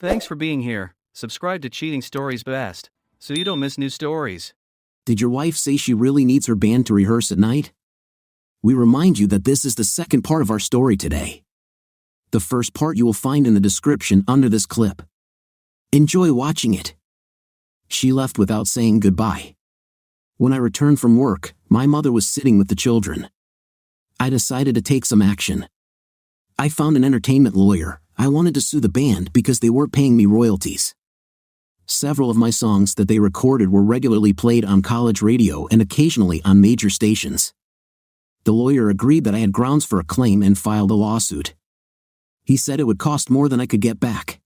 Thanks for being here. Subscribe to Cheating Stories Best, so you don't miss new stories. Did your wife say she really needs her band to rehearse at night? We remind you that this is the second part of our story today. The first part you will find in the description under this clip. Enjoy watching it. She left without saying goodbye. When I returned from work, my mother was sitting with the children. I decided to take some action. I found an entertainment lawyer. I wanted to sue the band because they weren't paying me royalties. Several of my songs that they recorded were regularly played on college radio and occasionally on major stations. The lawyer agreed that I had grounds for a claim and filed a lawsuit. He said it would cost more than I could get back.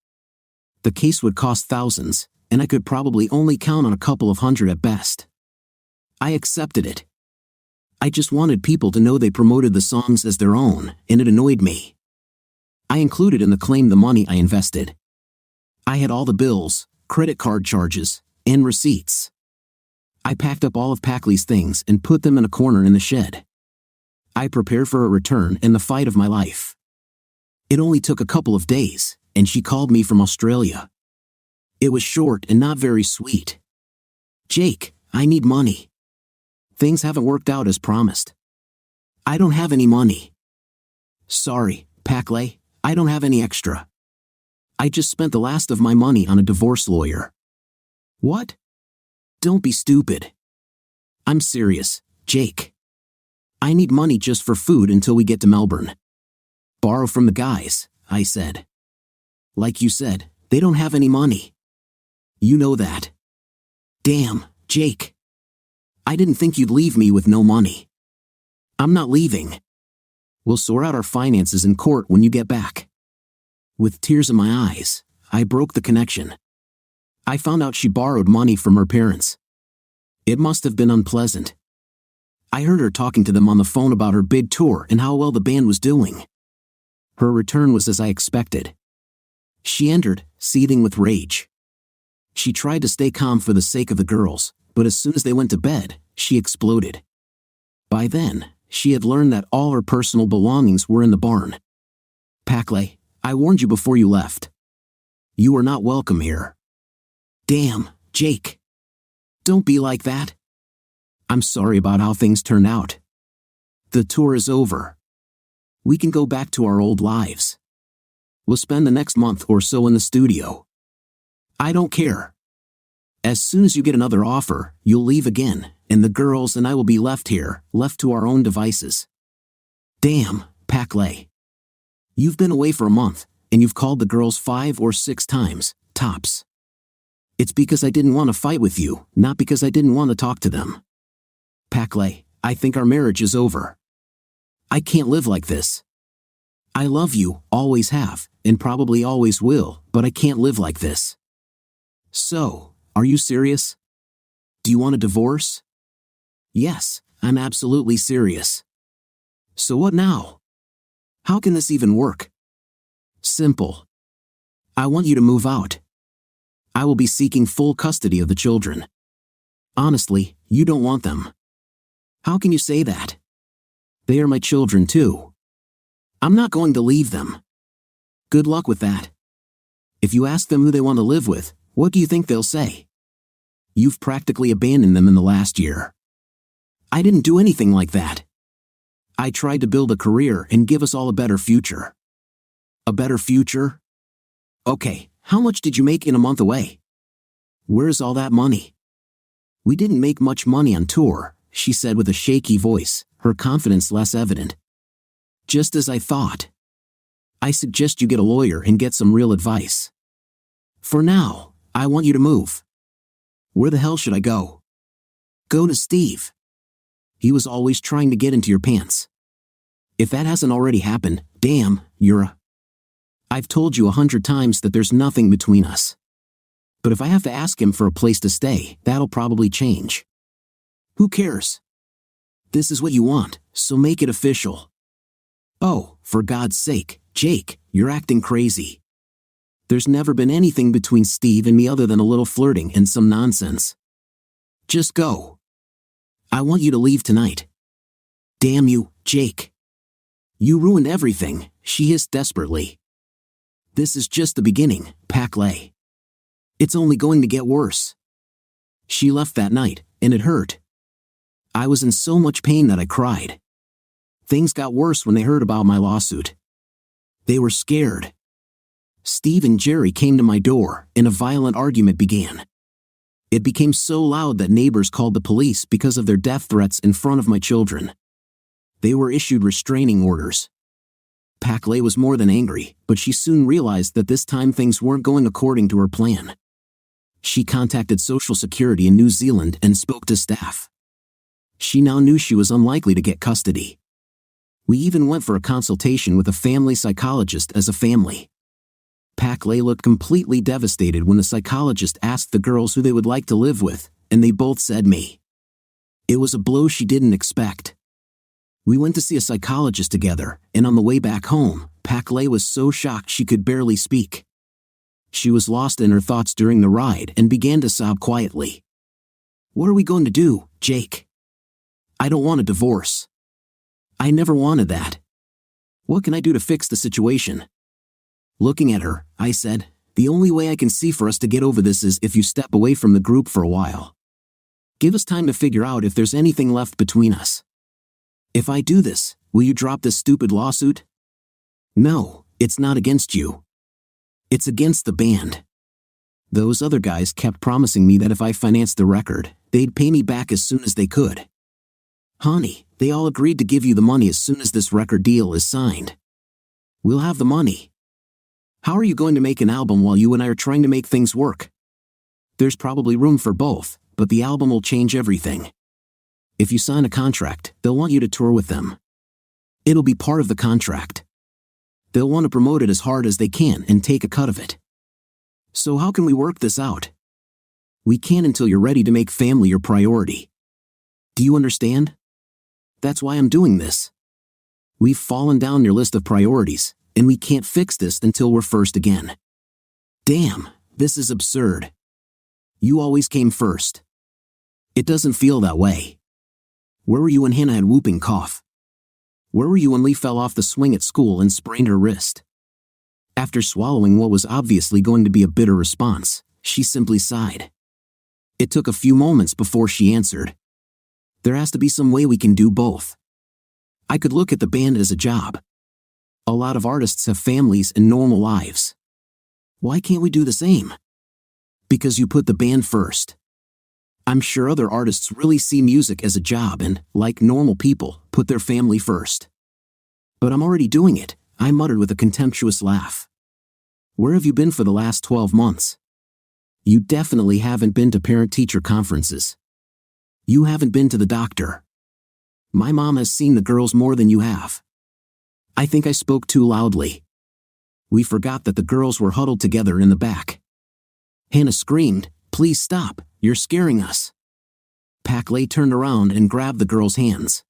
The case would cost thousands, and I could probably only count on a couple of hundred at best. I accepted it. I just wanted people to know they promoted the songs as their own, and it annoyed me. I included in the claim the money I invested. I had all the bills, credit card charges, and receipts. I packed up all of Packley's things and put them in a corner in the shed. I prepared for a return and the fight of my life. It only took a couple of days, and she called me from Australia. It was short and not very sweet. "Jake, I need money. Things haven't worked out as promised. I don't have any money." "Sorry, Packley, I don't have any extra. I just spent the last of my money on a divorce lawyer." "What?" "Don't be stupid. I'm serious, Jake. I need money just for food until we get to Melbourne." "Borrow from the guys," I said. "Like you said, they don't have any money. You know that." "Damn, Jake. I didn't think you'd leave me with no money." "I'm not leaving. We'll sort out our finances in court when you get back." With tears in my eyes, I broke the connection. I found out she borrowed money from her parents. It must have been unpleasant. I heard her talking to them on the phone about her big tour and how well the band was doing. Her return was as I expected. She entered, seething with rage. She tried to stay calm for the sake of the girls, but as soon as they went to bed, she exploded. By then, she had learned that all her personal belongings were in the barn. "Packley, I warned you before you left. You are not welcome here." "Damn, Jake. Don't be like that. I'm sorry about how things turned out. The tour is over. We can go back to our old lives. We'll spend the next month or so in the studio. I don't care. As soon as you get another offer, you'll leave again, and the girls and I will be left here, left to our own devices." "Damn, Packley. You've been away for a month, and you've called the girls 5 or 6 times, tops. It's because I didn't want to fight with you, not because I didn't want to talk to them. Packley, I think our marriage is over. I can't live like this. I love you, always have, and probably always will, but I can't live like this. So, are you serious? Do you want a divorce?" "Yes, I'm absolutely serious." "So what now? How can this even work?" "Simple. I want you to move out. I will be seeking full custody of the children. Honestly, you don't want them." "How can you say that? They are my children too. I'm not going to leave them." "Good luck with that. If you ask them who they want to live with, what do you think they'll say? You've practically abandoned them in the last year." "I didn't do anything like that. I tried to build a career and give us all a better future." "A better future? Okay, how much did you make in a month away? Where's all that money?" "We didn't make much money on tour," she said with a shaky voice, her confidence less evident. "Just as I thought. I suggest you get a lawyer and get some real advice. For now, I want you to move." "Where the hell should I go?" "Go to Steve. He was always trying to get into your pants. If that hasn't already happened, damn, I've told you 100 times that there's nothing between us. But if I have to ask him for a place to stay, that'll probably change. Who cares? This is what you want, so make it official." "Oh, for God's sake, Jake, you're acting crazy. There's never been anything between Steve and me other than a little flirting and some nonsense. Just go. I want you to leave tonight." "Damn you, Jake. You ruined everything," she hissed desperately. This is just the beginning, Paklay. It's only going to get worse. She left that night, and it hurt. I was in so much pain that I cried. Things got worse when they heard about my lawsuit. They were scared. Steve and Jerry came to my door, and a violent argument began. It became so loud that neighbors called the police because of their death threats in front of my children. They were issued restraining orders. Paklay was more than angry, but she soon realized that this time things weren't going according to her plan. She contacted Social Security in New Zealand and spoke to staff. She now knew she was unlikely to get custody. We even went for a consultation with a family psychologist as a family. Paklay looked completely devastated when the psychologist asked the girls who they would like to live with, and they both said me. It was a blow she didn't expect. We went to see a psychologist together, and on the way back home, Paklay was so shocked she could barely speak. She was lost in her thoughts during the ride and began to sob quietly. What are we going to do, Jake? I don't want a divorce. I never wanted that. What can I do to fix the situation? Looking at her, I said, the only way I can see for us to get over this is if you step away from the group for a while. Give us time to figure out if there's anything left between us. If I do this, will you drop this stupid lawsuit? No, it's not against you. It's against the band. Those other guys kept promising me that if I financed the record, they'd pay me back as soon as they could. Honey, they all agreed to give you the money as soon as this record deal is signed. We'll have the money. How are you going to make an album while you and I are trying to make things work? There's probably room for both, but the album will change everything. If you sign a contract, they'll want you to tour with them. It'll be part of the contract. They'll want to promote it as hard as they can and take a cut of it. So how can we work this out? We can't until you're ready to make family your priority. Do you understand? That's why I'm doing this. We've fallen down your list of priorities, and we can't fix this until we're first again. Damn, this is absurd. You always came first. It doesn't feel that way. Where were you when Hannah had whooping cough? Where were you when Lee fell off the swing at school and sprained her wrist? After swallowing what was obviously going to be a bitter response, she simply sighed. It took a few moments before she answered. There has to be some way we can do both. I could look at the band as a job. A lot of artists have families and normal lives. Why can't we do the same? Because you put the band first. I'm sure other artists really see music as a job and, like normal people, put their family first. But I'm already doing it, I muttered with a contemptuous laugh. Where have you been for the last 12 months? You definitely haven't been to parent-teacher conferences. You haven't been to the doctor. My mom has seen the girls more than you have. I think I spoke too loudly. We forgot that the girls were huddled together in the back. Hannah screamed, "Please stop, you're scaring us." Paklay turned around and grabbed the girl's hands.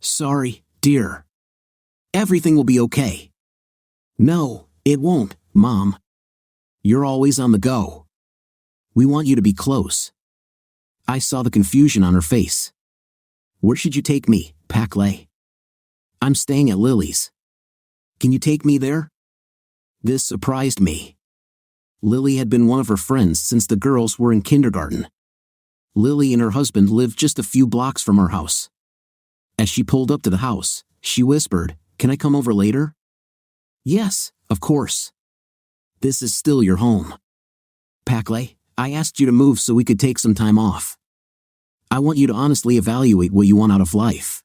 Sorry, dear. Everything will be okay. No, it won't, Mom. You're always on the go. We want you to be close. I saw the confusion on her face. Where should you take me, Paklay? I'm staying at Lily's. Can you take me there? This surprised me. Lily had been one of her friends since the girls were in kindergarten. Lily and her husband lived just a few blocks from our house. As she pulled up to the house, she whispered, "Can I come over later?" Yes, of course. This is still your home. Paklay, I asked you to move so we could take some time off. I want you to honestly evaluate what you want out of life.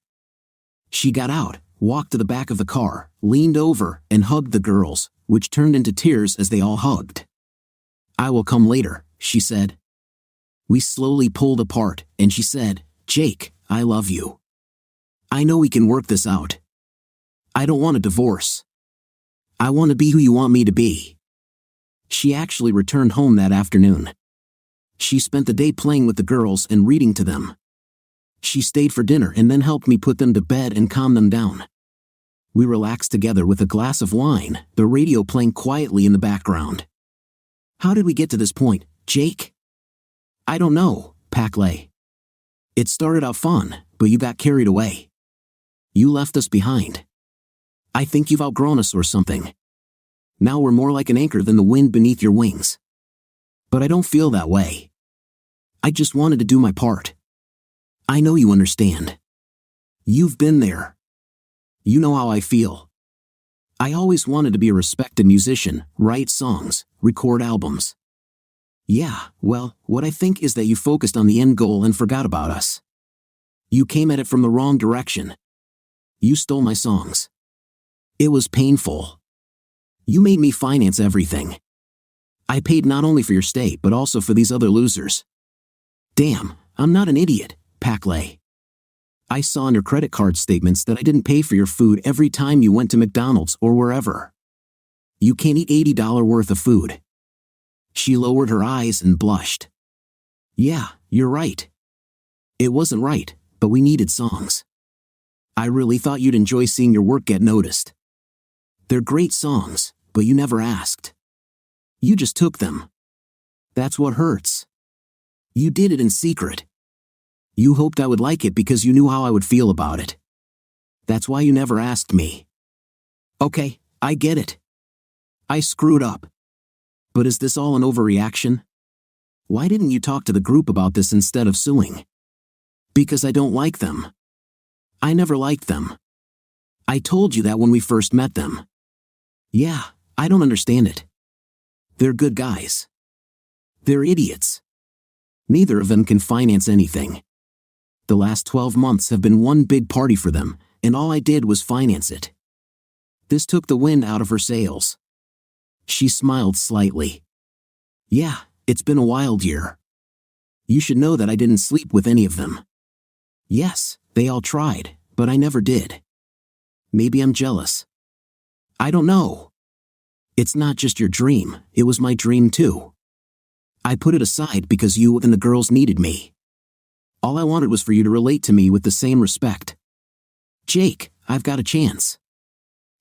She got out, walked to the back of the car, leaned over, and hugged the girls, which turned into tears as they all hugged. I will come later, she said. We slowly pulled apart, and she said, Jake, I love you. I know we can work this out. I don't want a divorce. I want to be who you want me to be. She actually returned home that afternoon. She spent the day playing with the girls and reading to them. She stayed for dinner and then helped me put them to bed and calm them down. We relaxed together with a glass of wine, the radio playing quietly in the background. How did we get to this point, Jake? I don't know, Paklay. It started out fun, but you got carried away. You left us behind. I think you've outgrown us or something. Now we're more like an anchor than the wind beneath your wings. But I don't feel that way. I just wanted to do my part. I know you understand. You've been there. You know how I feel. I always wanted to be a respected musician, write songs, record albums. Yeah, well, what I think is that you focused on the end goal and forgot about us. You came at it from the wrong direction. You stole my songs. It was painful. You made me finance everything. I paid not only for your stay but also for these other losers. Damn, I'm not an idiot, Paclay. I saw on your credit card statements that I didn't pay for your food every time you went to McDonald's or wherever. You can't eat $80 worth of food. She lowered her eyes and blushed. Yeah, you're right. It wasn't right, but we needed songs. I really thought you'd enjoy seeing your work get noticed. They're great songs, but you never asked. You just took them. That's what hurts. You did it in secret. You hoped I would like it because you knew how I would feel about it. That's why you never asked me. Okay, I get it. I screwed up. But is this all an overreaction? Why didn't you talk to the group about this instead of suing? Because I don't like them. I never liked them. I told you that when we first met them. Yeah, I don't understand it. They're good guys. They're idiots. Neither of them can finance anything. The last 12 months have been one big party for them, and all I did was finance it. This took the wind out of her sails. She smiled slightly. Yeah, it's been a wild year. You should know that I didn't sleep with any of them. Yes, they all tried, but I never did. Maybe I'm jealous. I don't know. It's not just your dream, it was my dream too. I put it aside because you and the girls needed me. All I wanted was for you to relate to me with the same respect. Jake, I've got a chance.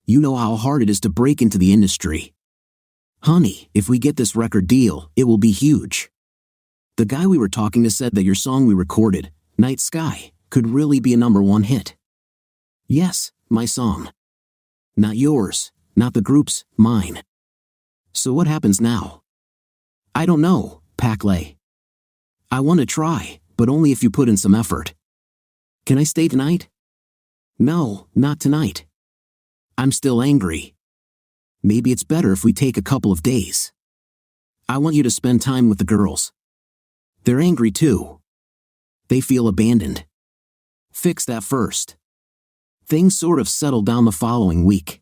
You know how hard it is to break into the industry. Honey, if we get this record deal, it will be huge. The guy we were talking to said that your song we recorded, Night Sky, could really be a #1 hit. Yes, my song. Not yours, not the group's, mine. So what happens now? I don't know, Paclay. I want to try, but only if you put in some effort. Can I stay tonight? No, not tonight. I'm still angry. Maybe it's better if we take a couple of days. I want you to spend time with the girls. They're angry too. They feel abandoned. Fix that first. Things sort of settled down the following week.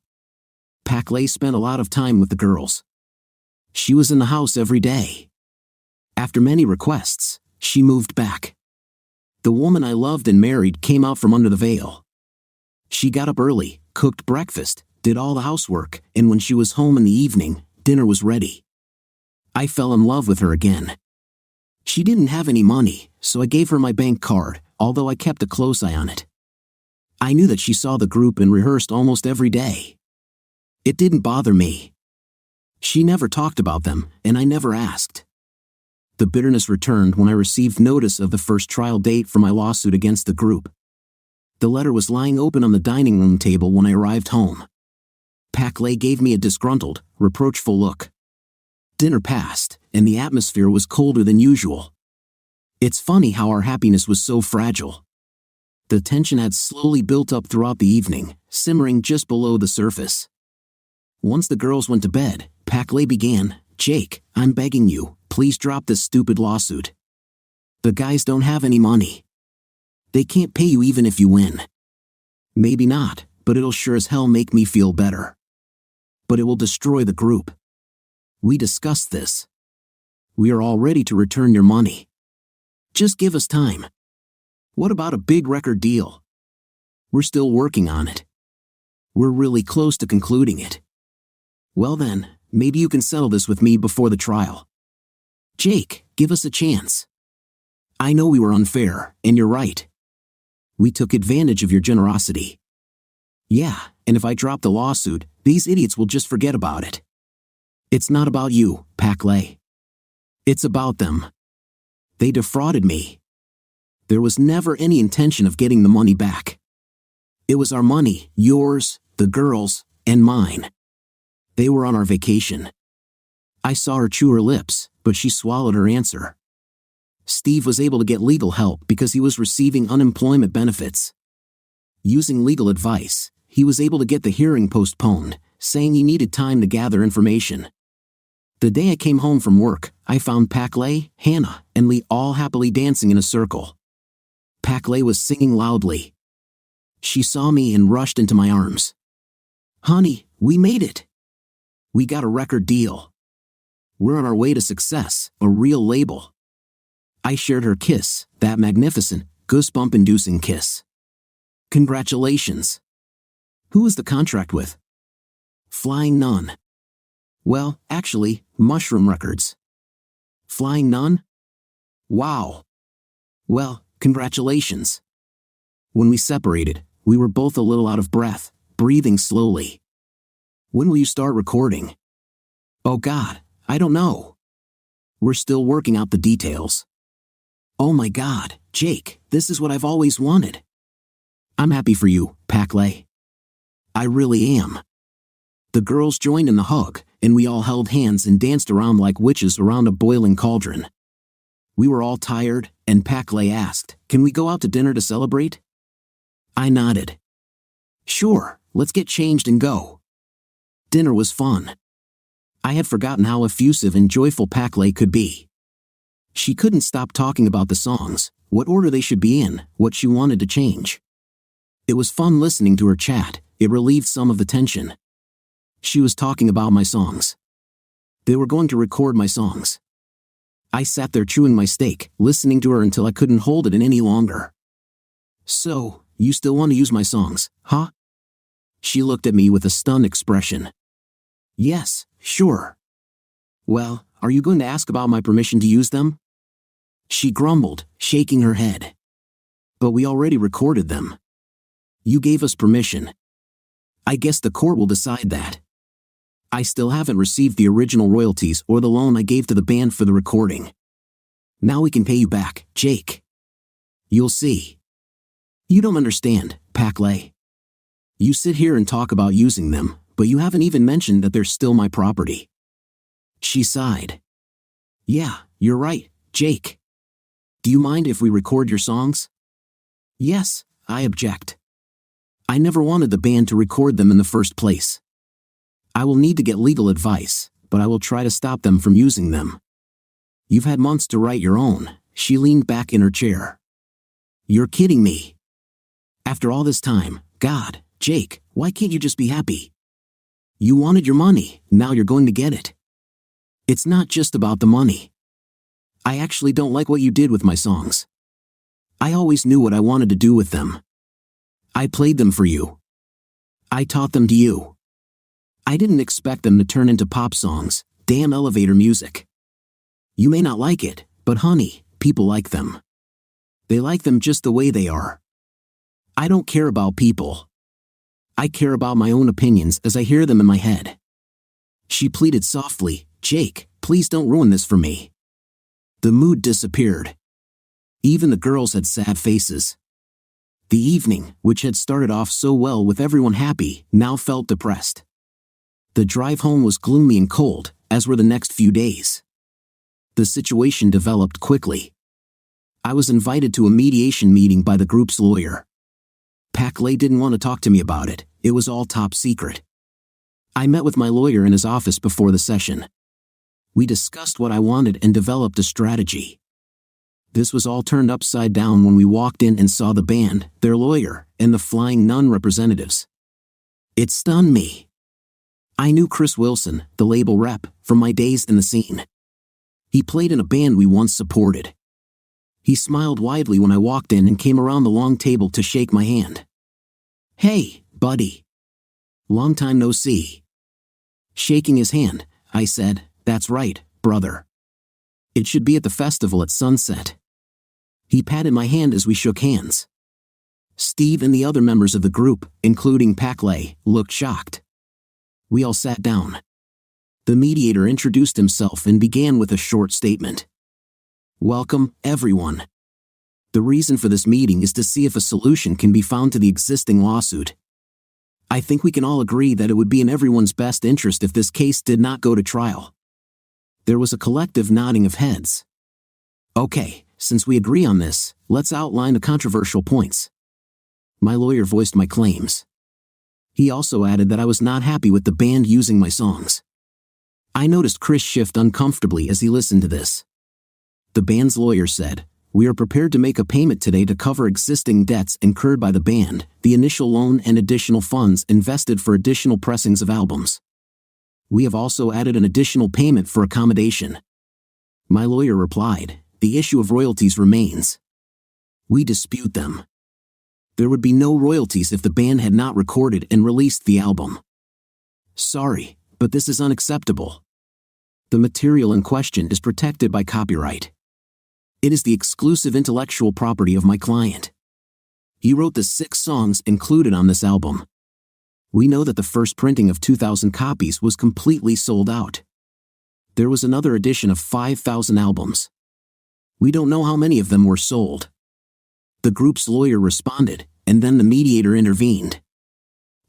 Paclay spent a lot of time with the girls. She was in the house every day. After many requests, she moved back. The woman I loved and married came out from under the veil. She got up early, cooked breakfast, did all the housework, and when she was home in the evening, dinner was ready. I fell in love with her again. She didn't have any money, so I gave her my bank card, although I kept a close eye on it. I knew that she saw the group and rehearsed almost every day. It didn't bother me. She never talked about them, and I never asked. The bitterness returned when I received notice of the first trial date for my lawsuit against the group. The letter was lying open on the dining room table when I arrived home. Paclay gave me a disgruntled, reproachful look. Dinner passed, and the atmosphere was colder than usual. It's funny how our happiness was so fragile. The tension had slowly built up throughout the evening, simmering just below the surface. Once the girls went to bed, Paclay began, Jake, I'm begging you, please drop this stupid lawsuit. The guys don't have any money. They can't pay you even if you win. Maybe not, but it'll sure as hell make me feel better. But it will destroy the group. We discussed this. We are all ready to return your money. Just give us time. What about a big record deal? We're still working on it. We're really close to concluding it. Well then, maybe you can settle this with me before the trial. Jake, give us a chance. I know we were unfair, and you're right. We took advantage of your generosity. Yeah, and if I drop the lawsuit, these idiots will just forget about it. It's not about you, Paclay. It's about them. They defrauded me. There was never any intention of getting the money back. It was our money, yours, the girls, and mine. They were on our vacation. I saw her chew her lips, but she swallowed her answer. Steve was able to get legal help because he was receiving unemployment benefits. Using legal advice, he was able to get the hearing postponed, saying he needed time to gather information. The day I came home from work, I found Pakley, Hannah, and Lee all happily dancing in a circle. Pakley was singing loudly. She saw me and rushed into my arms. "Honey, we made it. We got a record deal. We're on our way to success, a real label." I shared her kiss, that magnificent, goosebump-inducing kiss. "Congratulations. Who is the contract with?" "Flying Nun." "Well, actually, Mushroom Records." "Flying Nun? Wow. Well, congratulations." When we separated, we were both a little out of breath, breathing slowly. "When will you start recording?" "Oh God, I don't know. We're still working out the details." "Oh my God, Jake, this is what I've always wanted." "I'm happy for you, Pakley. I really am." The girls joined in the hug, and we all held hands and danced around like witches around a boiling cauldron. We were all tired, and Pakley asked, "Can we go out to dinner to celebrate?" I nodded. "Sure, let's get changed and go." Dinner was fun. I had forgotten how effusive and joyful Pakley could be. She couldn't stop talking about the songs, what order they should be in, what she wanted to change. It was fun listening to her chat, it relieved some of the tension. She was talking about my songs. They were going to record my songs. I sat there chewing my steak, listening to her until I couldn't hold it in any longer. "So, you still want to use my songs, huh?" She looked at me with a stunned expression. "Yes, sure." "Well, are you going to ask about my permission to use them?" She grumbled, shaking her head. "But we already recorded them. You gave us permission. I guess the court will decide that. I still haven't received the original royalties or the loan I gave to the band for the recording. Now we can pay you back, Jake. You'll see." "You don't understand, Pakley. You sit here and talk about using them, but you haven't even mentioned that they're still my property." She sighed. "Yeah, you're right, Jake. Do you mind if we record your songs?" "Yes," I object. "I never wanted the band to record them in the first place. I will need to get legal advice, but I will try to stop them from using them." "You've had months to write your own." She leaned back in her chair. "You're kidding me. After all this time, God, Jake, why can't you just be happy? You wanted your money, now you're going to get it. It's not just about the money. I actually don't like what you did with my songs. I always knew what I wanted to do with them. I played them for you. I taught them to you. I didn't expect them to turn into pop songs, damn elevator music. You may not like it, but honey, people like them. They like them just the way they are. I don't care about people. I care about my own opinions as I hear them in my head." She pleaded softly, "Jake, please don't ruin this for me." The mood disappeared. Even the girls had sad faces. The evening, which had started off so well with everyone happy, now felt depressed. The drive home was gloomy and cold, as were the next few days. The situation developed quickly. I was invited to a mediation meeting by the group's lawyer. Pakley didn't want to talk to me about it, it was all top secret. I met with my lawyer in his office before the session. We discussed what I wanted and developed a strategy. This was all turned upside down when we walked in and saw the band, their lawyer, and the Flying Nun representatives. It stunned me. I knew Chris Wilson, the label rep, from my days in the scene. He played in a band we once supported. He smiled widely when I walked in and came around the long table to shake my hand. "Hey, buddy. Long time no see." Shaking his hand, I said, "That's right, brother. It should be at the festival at sunset." He patted my hand as we shook hands. Steve and the other members of the group, including Pakley, looked shocked. We all sat down. The mediator introduced himself and began with a short statement. "Welcome, everyone. The reason for this meeting is to see if a solution can be found to the existing lawsuit. I think we can all agree that it would be in everyone's best interest if this case did not go to trial. There was a collective nodding of heads. Okay, since we agree on this, let's outline the controversial points. My lawyer voiced my claims. He also added that I was not happy with the band using my songs. I noticed Chris shift uncomfortably as he listened to this. The band's lawyer said, "We are prepared to make a payment today to cover existing debts incurred by the band, the initial loan and additional funds invested for additional pressings of albums. We have also added an additional payment for accommodation." My lawyer replied, "The issue of royalties remains. We dispute them. There would be no royalties if the band had not recorded and released the album. Sorry, but this is unacceptable. The material in question is protected by copyright. It is the exclusive intellectual property of my client. He wrote the 6 songs included on this album. We know that the first printing of 2,000 copies was completely sold out. There was another edition of 5,000 albums. We don't know how many of them were sold." The group's lawyer responded, and then the mediator intervened.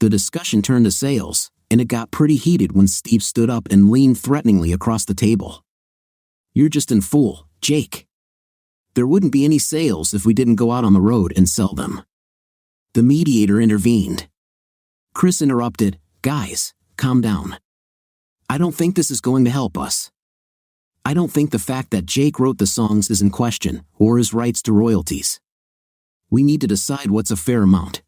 The discussion turned to sales, and it got pretty heated when Steve stood up and leaned threateningly across the table. "You're just a fool, Jake. There wouldn't be any sales if we didn't go out on the road and sell them." The mediator intervened. Chris interrupted, "Guys, calm down. I don't think this is going to help us. I don't think the fact that Jake wrote the songs is in question, or his rights to royalties. We need to decide what's a fair amount."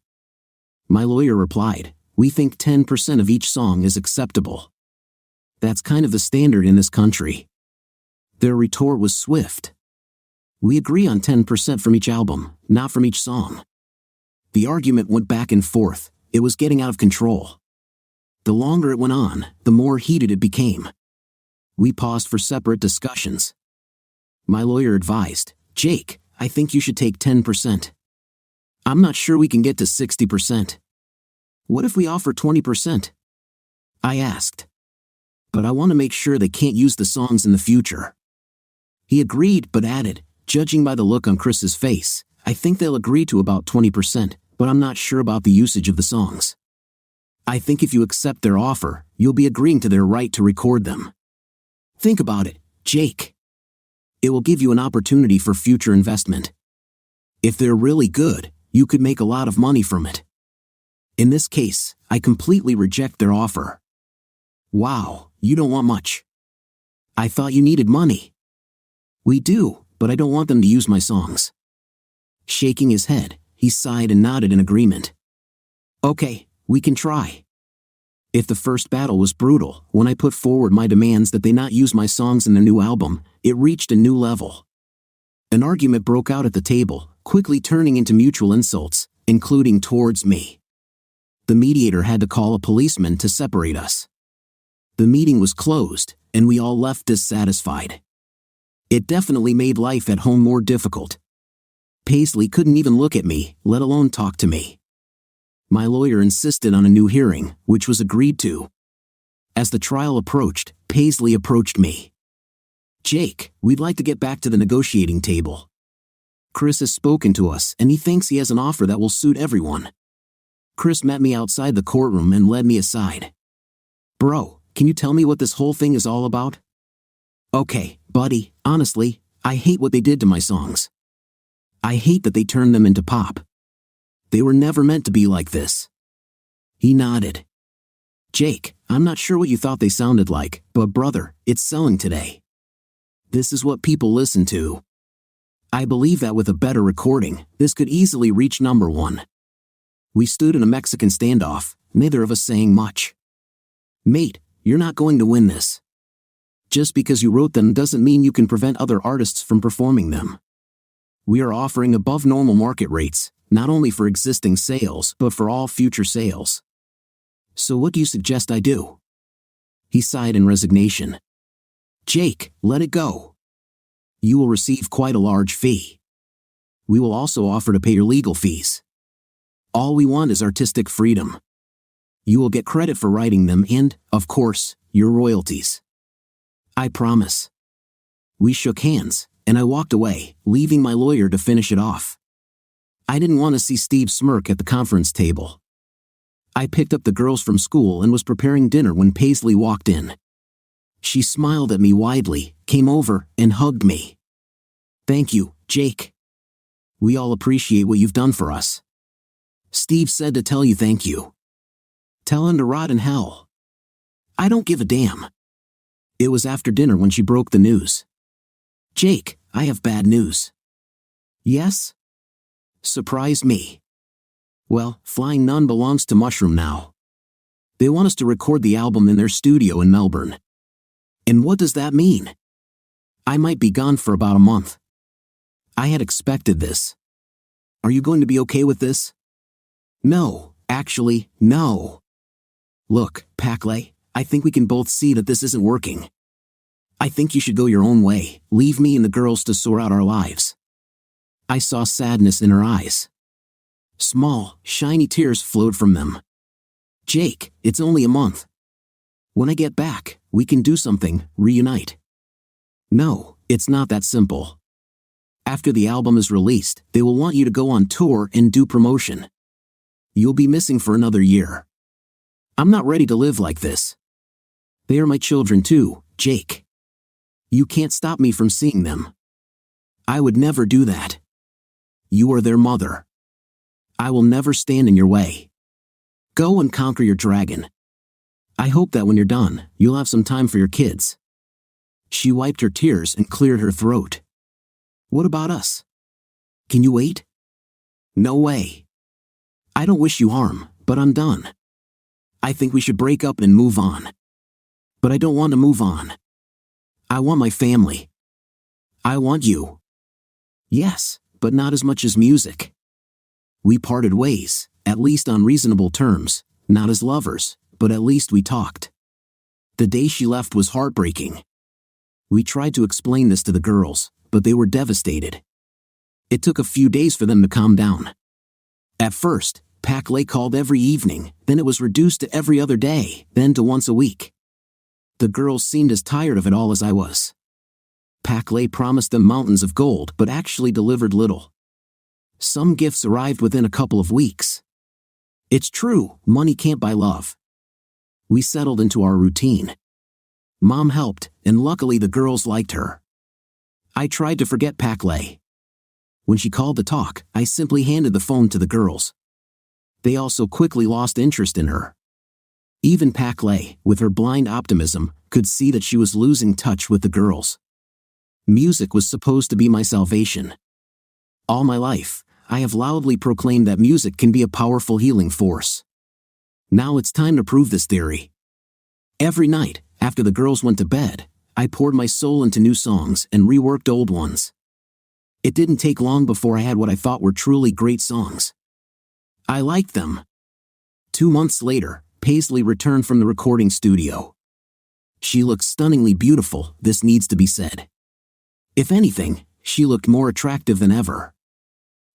My lawyer replied, "We think 10% of each song is acceptable. That's kind of the standard in this country." Their retort was swift. "We agree on 10% from each album, not from each song." The argument went back and forth. It was getting out of control. The longer it went on, the more heated it became. We paused for separate discussions. My lawyer advised, "Jake, I think you should take 10%. I'm not sure we can get to 60%. What if we offer 20%? I asked. "But I want to make sure they can't use the songs in the future." He agreed but added, "Judging by the look on Chris's face, I think they'll agree to about 20%, but I'm not sure about the usage of the songs. I think if you accept their offer, you'll be agreeing to their right to record them. Think about it, Jake. It will give you an opportunity for future investment. If they're really good, you could make a lot of money from it. In this case, I completely reject their offer." "Wow, you don't want much. I thought you needed money." "We do, but I don't want them to use my songs." Shaking his head, he sighed and nodded in agreement. "Okay, we can try." If the first battle was brutal, when I put forward my demands that they not use my songs in their new album, it reached a new level. An argument broke out at the table, quickly turning into mutual insults, including towards me. The mediator had to call a policeman to separate us. The meeting was closed, and we all left dissatisfied. It definitely made life at home more difficult. Paisley couldn't even look at me, let alone talk to me. My lawyer insisted on a new hearing, which was agreed to. As the trial approached, Paisley approached me. "Jake, we'd like to get back to the negotiating table. Chris has spoken to us and he thinks he has an offer that will suit everyone." Chris met me outside the courtroom and led me aside. "Bro, can you tell me what this whole thing is all about?" "Okay, buddy, honestly, I hate what they did to my songs. I hate that they turned them into pop. They were never meant to be like this." He nodded. "Jake, I'm not sure what you thought they sounded like, but brother, it's selling today. This is what people listen to. I believe that with a better recording, this could easily reach #1. We stood in a Mexican standoff, neither of us saying much. "Mate, you're not going to win this. Just because you wrote them doesn't mean you can prevent other artists from performing them. We are offering above normal market rates, not only for existing sales, but for all future sales. So what do you suggest I do?" He sighed in resignation. "Jake, let it go. You will receive quite a large fee. We will also offer to pay your legal fees. All we want is artistic freedom. You will get credit for writing them and, of course, your royalties. I promise." We shook hands, and I walked away, leaving my lawyer to finish it off. I didn't want to see Steve smirk at the conference table. I picked up the girls from school and was preparing dinner when Paisley walked in. She smiled at me widely, came over, and hugged me. "Thank you, Jake. We all appreciate what you've done for us. Steve said to tell you thank you. Tell him to rot in hell. I don't give a damn." It was after dinner when she broke the news. "Jake, I have bad news." "Yes?" Surprised me. "Well, Flying Nun belongs to Mushroom now. They want us to record the album in their studio in Melbourne." "And what does that mean?" "I might be gone for about a month." I had expected this. "Are you going to be okay with this?" "No, actually, no. Look, Packley, I think we can both see that this isn't working. I think you should go your own way, leave me and the girls to sort out our lives." I saw sadness in her eyes. Small, shiny tears flowed from them. "Jake, it's only a month. When I get back, we can do something, reunite." "No, it's not that simple. After the album is released, they will want you to go on tour and do promotion. You'll be missing for another year. I'm not ready to live like this. They are my children too, Jake. You can't stop me from seeing them. I would never do that. You are their mother. I will never stand in your way. Go and conquer your dragon. I hope that when you're done, you'll have some time for your kids." She wiped her tears and cleared her throat. "What about us? Can you wait?" "No way. I don't wish you harm, but I'm done. I think we should break up and move on. But I don't want to move on. I want my family. I want you." "Yes, but not as much as music. We parted ways, at least on reasonable terms, not as lovers, but at least we talked." The day she left was heartbreaking. We tried to explain this to the girls, but they were devastated. It took a few days for them to calm down. At first, Packley called every evening, then it was reduced to every other day, then to once a week. The girls seemed as tired of it all as I was. Packley promised them mountains of gold but actually delivered little. Some gifts arrived within a couple of weeks. It's true, money can't buy love. We settled into our routine. Mom helped, and luckily the girls liked her. I tried to forget Packley. When she called to talk, I simply handed the phone to the girls. They also quickly lost interest in her. Even Packley, with her blind optimism, could see that she was losing touch with the girls. Music was supposed to be my salvation. All my life, I have loudly proclaimed that music can be a powerful healing force. Now it's time to prove this theory. Every night, after the girls went to bed, I poured my soul into new songs and reworked old ones. It didn't take long before I had what I thought were truly great songs. I liked them. 2 months later, Paisley returned from the recording studio. She looked stunningly beautiful, this needs to be said. If anything, she looked more attractive than ever.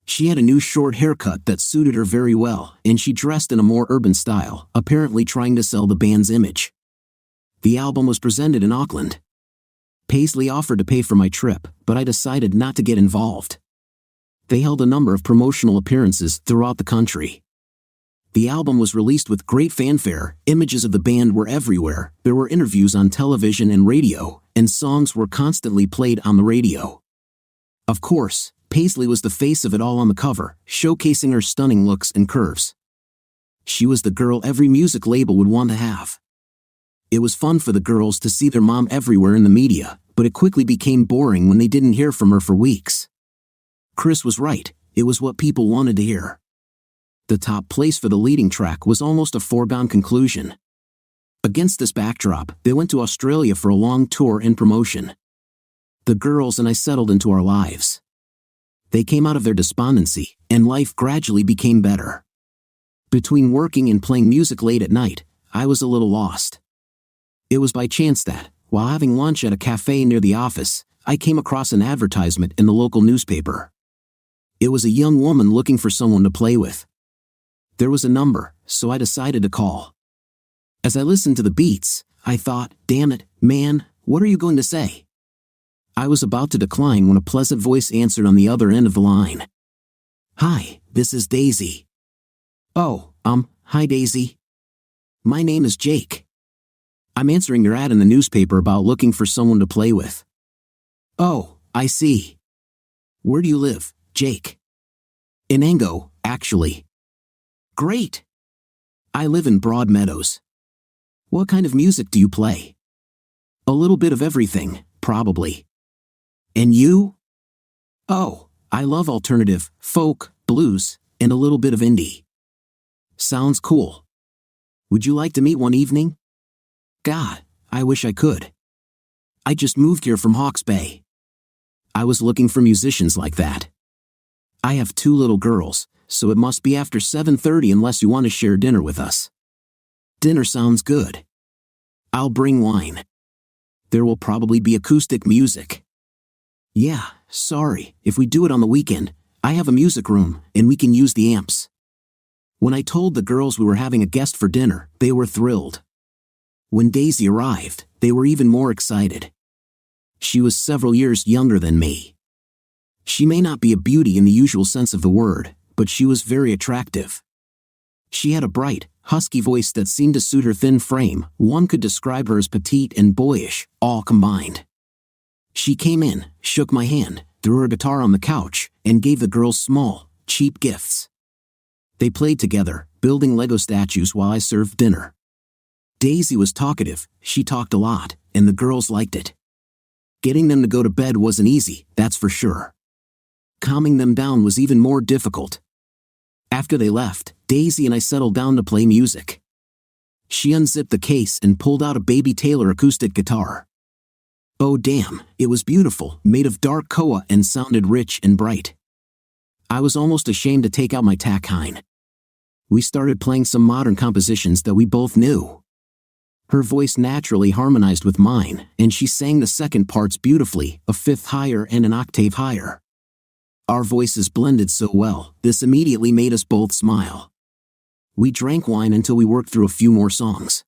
She had a new short haircut that suited her very well, and she dressed in a more urban style, apparently trying to sell the band's image. The album was presented in Auckland. Paisley offered to pay for my trip, but I decided not to get involved. They held a number of promotional appearances throughout the country. The album was released with great fanfare, images of the band were everywhere, there were interviews on television and radio, and songs were constantly played on the radio. Of course, Paisley was the face of it all on the cover, showcasing her stunning looks and curves. She was the girl every music label would want to have. It was fun for the girls to see their mom everywhere in the media, but it quickly became boring when they didn't hear from her for weeks. Chris was right, it was what people wanted to hear. The top place for the leading track was almost a foregone conclusion. Against this backdrop, they went to Australia for a long tour and promotion. The girls and I settled into our lives. They came out of their despondency, and life gradually became better. Between working and playing music late at night, I was a little lost. It was by chance that, while having lunch at a cafe near the office, I came across an advertisement in the local newspaper. It was a young woman looking for someone to play with. There was a number, so I decided to call. As I listened to the beats, I thought, damn it, man, what are you going to say? I was about to decline when a pleasant voice answered on the other end of the line. Hi, this is Daisy. Oh, Hi Daisy. My name is Jake. I'm answering your ad in the newspaper about looking for someone to play with. Oh, I see. Where do you live, Jake? In Ango, actually. Great. I live in Broad Meadows. What kind of music do you play? A little bit of everything, probably. And you? Oh, I love alternative, folk, blues, and a little bit of indie. Sounds cool. Would you like to meet one evening? God, I wish I could. I just moved here from Hawke's Bay. I was looking for musicians like that. I have 2 little girls, so it must be after 7:30 unless you want to share dinner with us. Dinner sounds good. I'll bring wine. There will probably be acoustic music. Yeah, sorry, if we do it on the weekend, I have a music room, and we can use the amps. When I told the girls we were having a guest for dinner, they were thrilled. When Daisy arrived, they were even more excited. She was several years younger than me. She may not be a beauty in the usual sense of the word, but she was very attractive. She had a bright, husky voice that seemed to suit her thin frame. One could describe her as petite and boyish, all combined. She came in, shook my hand, threw her guitar on the couch, and gave the girls small, cheap gifts. They played together, building Lego statues while I served dinner. Daisy was talkative, she talked a lot, and the girls liked it. Getting them to go to bed wasn't easy, that's for sure. Calming them down was even more difficult. After they left, Daisy and I settled down to play music. She unzipped the case and pulled out a Baby Taylor acoustic guitar. Oh damn, it was beautiful, made of dark koa and sounded rich and bright. I was almost ashamed to take out my Tachine. We started playing some modern compositions that we both knew. Her voice naturally harmonized with mine, and she sang the second parts beautifully, a fifth higher and an octave higher. Our voices blended so well, this immediately made us both smile. We drank wine until we worked through a few more songs.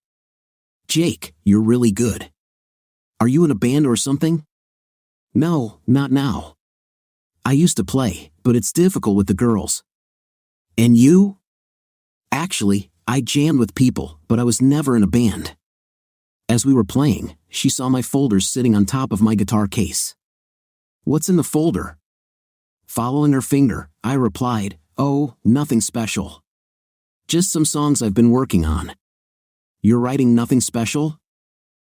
Jake, you're really good. Are you in a band or something? No, not now. I used to play, but it's difficult with the girls. And you? Actually, I jammed with people, but I was never in a band. As we were playing, she saw my folders sitting on top of my guitar case. What's in the folder? Following her finger, I replied, oh, nothing special. Just some songs I've been working on. You're writing nothing special?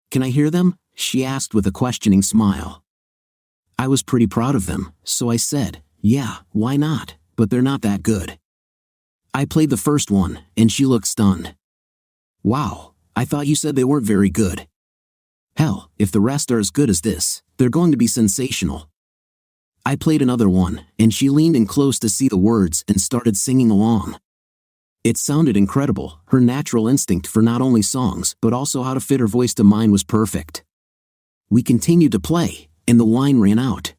Can I hear them? She asked with a questioning smile. I was pretty proud of them, so I said, yeah, why not, but they're not that good. I played the first one, and she looked stunned. Wow, I thought you said they weren't very good. Hell, if the rest are as good as this, they're going to be sensational. I played another one, and she leaned in close to see the words and started singing along. It sounded incredible. Her natural instinct for not only songs but also how to fit her voice to mine was perfect. We continued to play, and the wine ran out.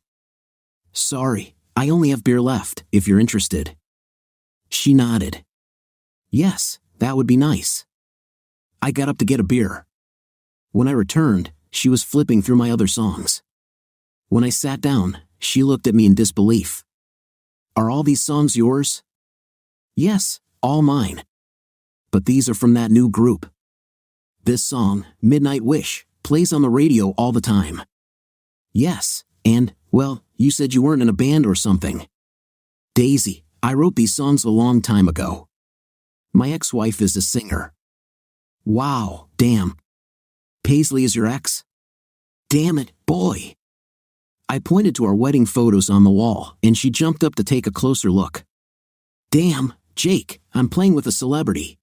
Sorry, I only have beer left, if you're interested. She nodded. Yes, that would be nice. I got up to get a beer. When I returned, she was flipping through my other songs. When I sat down, she looked at me in disbelief. Are all these songs yours? Yes, all mine. But these are from that new group. This song, Midnight Wish, plays on the radio all the time. Yes, and, well, you said you weren't in a band or something. Daisy, I wrote these songs a long time ago. My ex-wife is a singer. Wow, damn. Paisley is your ex? Damn it, boy. I pointed to our wedding photos on the wall, and she jumped up to take a closer look. Damn, Jake, I'm playing with a celebrity.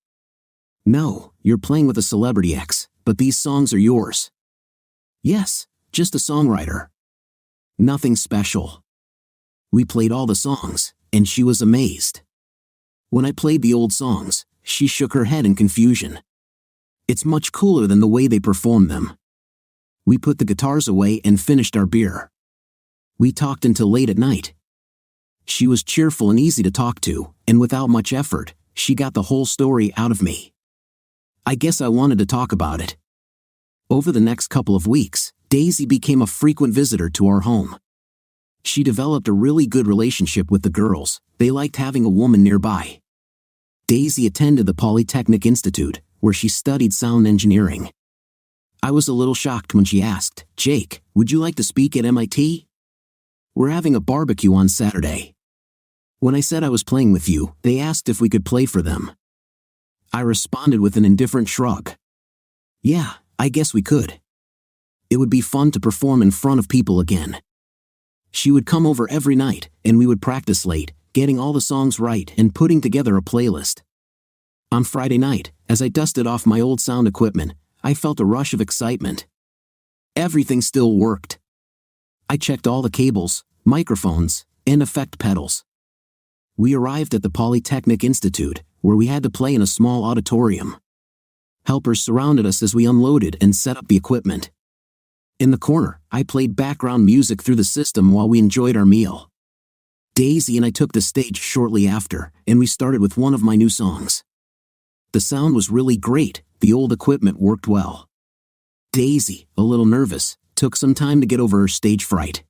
No, you're playing with a celebrity ex, but these songs are yours. Yes, just a songwriter. Nothing special. We played all the songs, and she was amazed. When I played the old songs, she shook her head in confusion. It's much cooler than the way they perform them. We put the guitars away and finished our beer. We talked until late at night. She was cheerful and easy to talk to, and without much effort, she got the whole story out of me. I guess I wanted to talk about it. Over the next couple of weeks, Daisy became a frequent visitor to our home. She developed a really good relationship with the girls. They liked having a woman nearby. Daisy attended the Polytechnic Institute, where she studied sound engineering. I was a little shocked when she asked, "Jake, would you like to speak at MIT? We're having a barbecue on Saturday." When I said I was playing with you, they asked if we could play for them. I responded with an indifferent shrug. "Yeah, I guess we could. It would be fun to perform in front of people again." She would come over every night, and we would practice late, getting all the songs right and putting together a playlist. On Friday night, as I dusted off my old sound equipment, I felt a rush of excitement. Everything still worked. I checked all the cables, microphones, and effect pedals. We arrived at the Polytechnic Institute, where we had to play in a small auditorium. Helpers surrounded us as we unloaded and set up the equipment. In the corner, I played background music through the system while we enjoyed our meal. Daisy and I took the stage shortly after, and we started with one of my new songs. The sound was really great, the old equipment worked well. Daisy, a little nervous, took some time to get over her stage fright.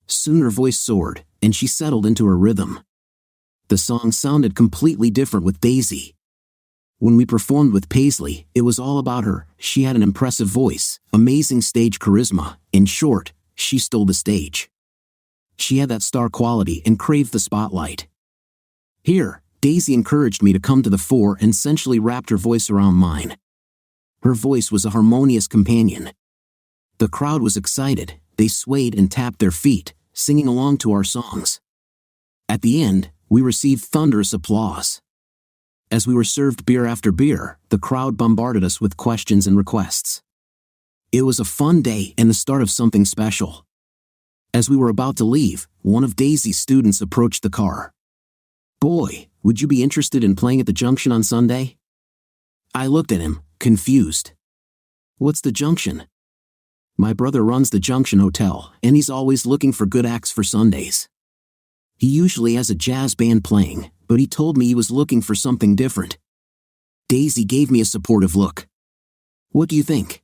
Soon her voice soared, and she settled into her rhythm. The song sounded completely different with Daisy. When we performed with Paisley, it was all about her. She had an impressive voice, amazing stage charisma. In short, she stole the stage. She had that star quality and craved the spotlight. Here, Daisy encouraged me to come to the fore and essentially wrapped her voice around mine. Her voice was a harmonious companion. The crowd was excited. They swayed and tapped their feet, singing along to our songs. At the end, we received thunderous applause. As we were served beer after beer, the crowd bombarded us with questions and requests. It was a fun day and the start of something special. As we were about to leave, one of Daisy's students approached the car. "Boy, would you be interested in playing at the Junction on Sunday?" I looked at him, confused. "What's the Junction?" "My brother runs the Junction Hotel, and he's always looking for good acts for Sundays. He usually has a jazz band playing, but he told me he was looking for something different." Daisy gave me a supportive look. "What do you think?"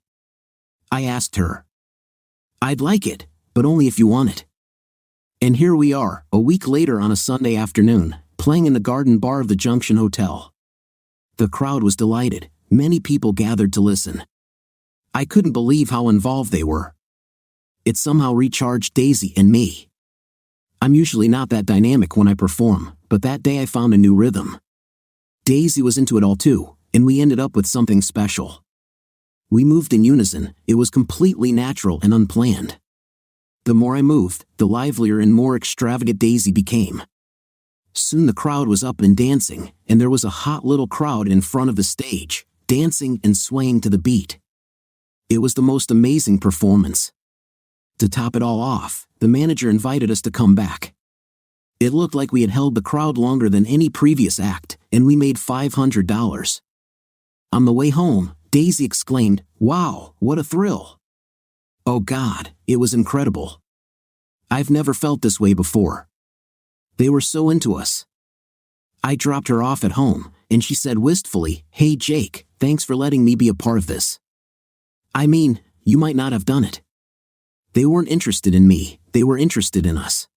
I asked her. "I'd like it, but only if you want it." And here we are, a week later on a Sunday afternoon, playing in the garden bar of the Junction Hotel. The crowd was delighted. Many people gathered to listen. I couldn't believe how involved they were. It somehow recharged Daisy and me. I'm usually not that dynamic when I perform, but that day I found a new rhythm. Daisy was into it all too, and we ended up with something special. We moved in unison. It was completely natural and unplanned. The more I moved, the livelier and more extravagant Daisy became. Soon the crowd was up and dancing, and there was a hot little crowd in front of the stage, dancing and swaying to the beat. It was the most amazing performance. To top it all off, the manager invited us to come back. It looked like we had held the crowd longer than any previous act, and we made $500. On the way home, Daisy exclaimed, "Wow, what a thrill." Oh God, it was incredible. I've never felt this way before. They were so into us. I dropped her off at home, and she said wistfully, "Hey Jake, thanks for letting me be a part of this. I mean, you might not have done it." They weren't interested in me, they were interested in us.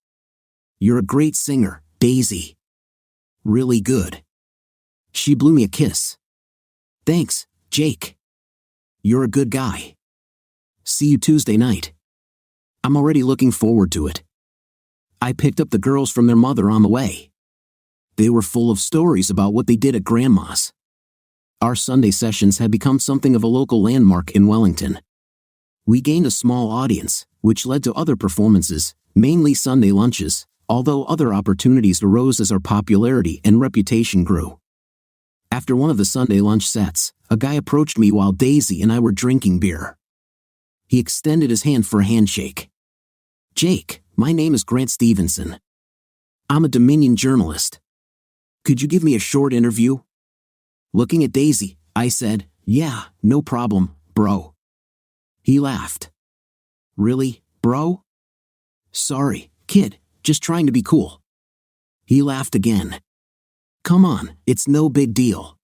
"You're a great singer, Daisy. Really good." She blew me a kiss. "Thanks, Jake. You're a good guy. See you Tuesday night." I'm already looking forward to it. I picked up the girls from their mother on the way. They were full of stories about what they did at Grandma's. Our Sunday sessions had become something of a local landmark in Wellington. We gained a small audience, which led to other performances, mainly Sunday lunches, although other opportunities arose as our popularity and reputation grew. After one of the Sunday lunch sets, a guy approached me while Daisy and I were drinking beer. He extended his hand for a handshake. "Jake, my name is Grant Stevenson. I'm a Dominion journalist. Could you give me a short interview?" Looking at Daisy, I said, "Yeah, no problem, bro." He laughed. "Really, bro?" "Sorry, kid, just trying to be cool." He laughed again. "Come on, it's no big deal."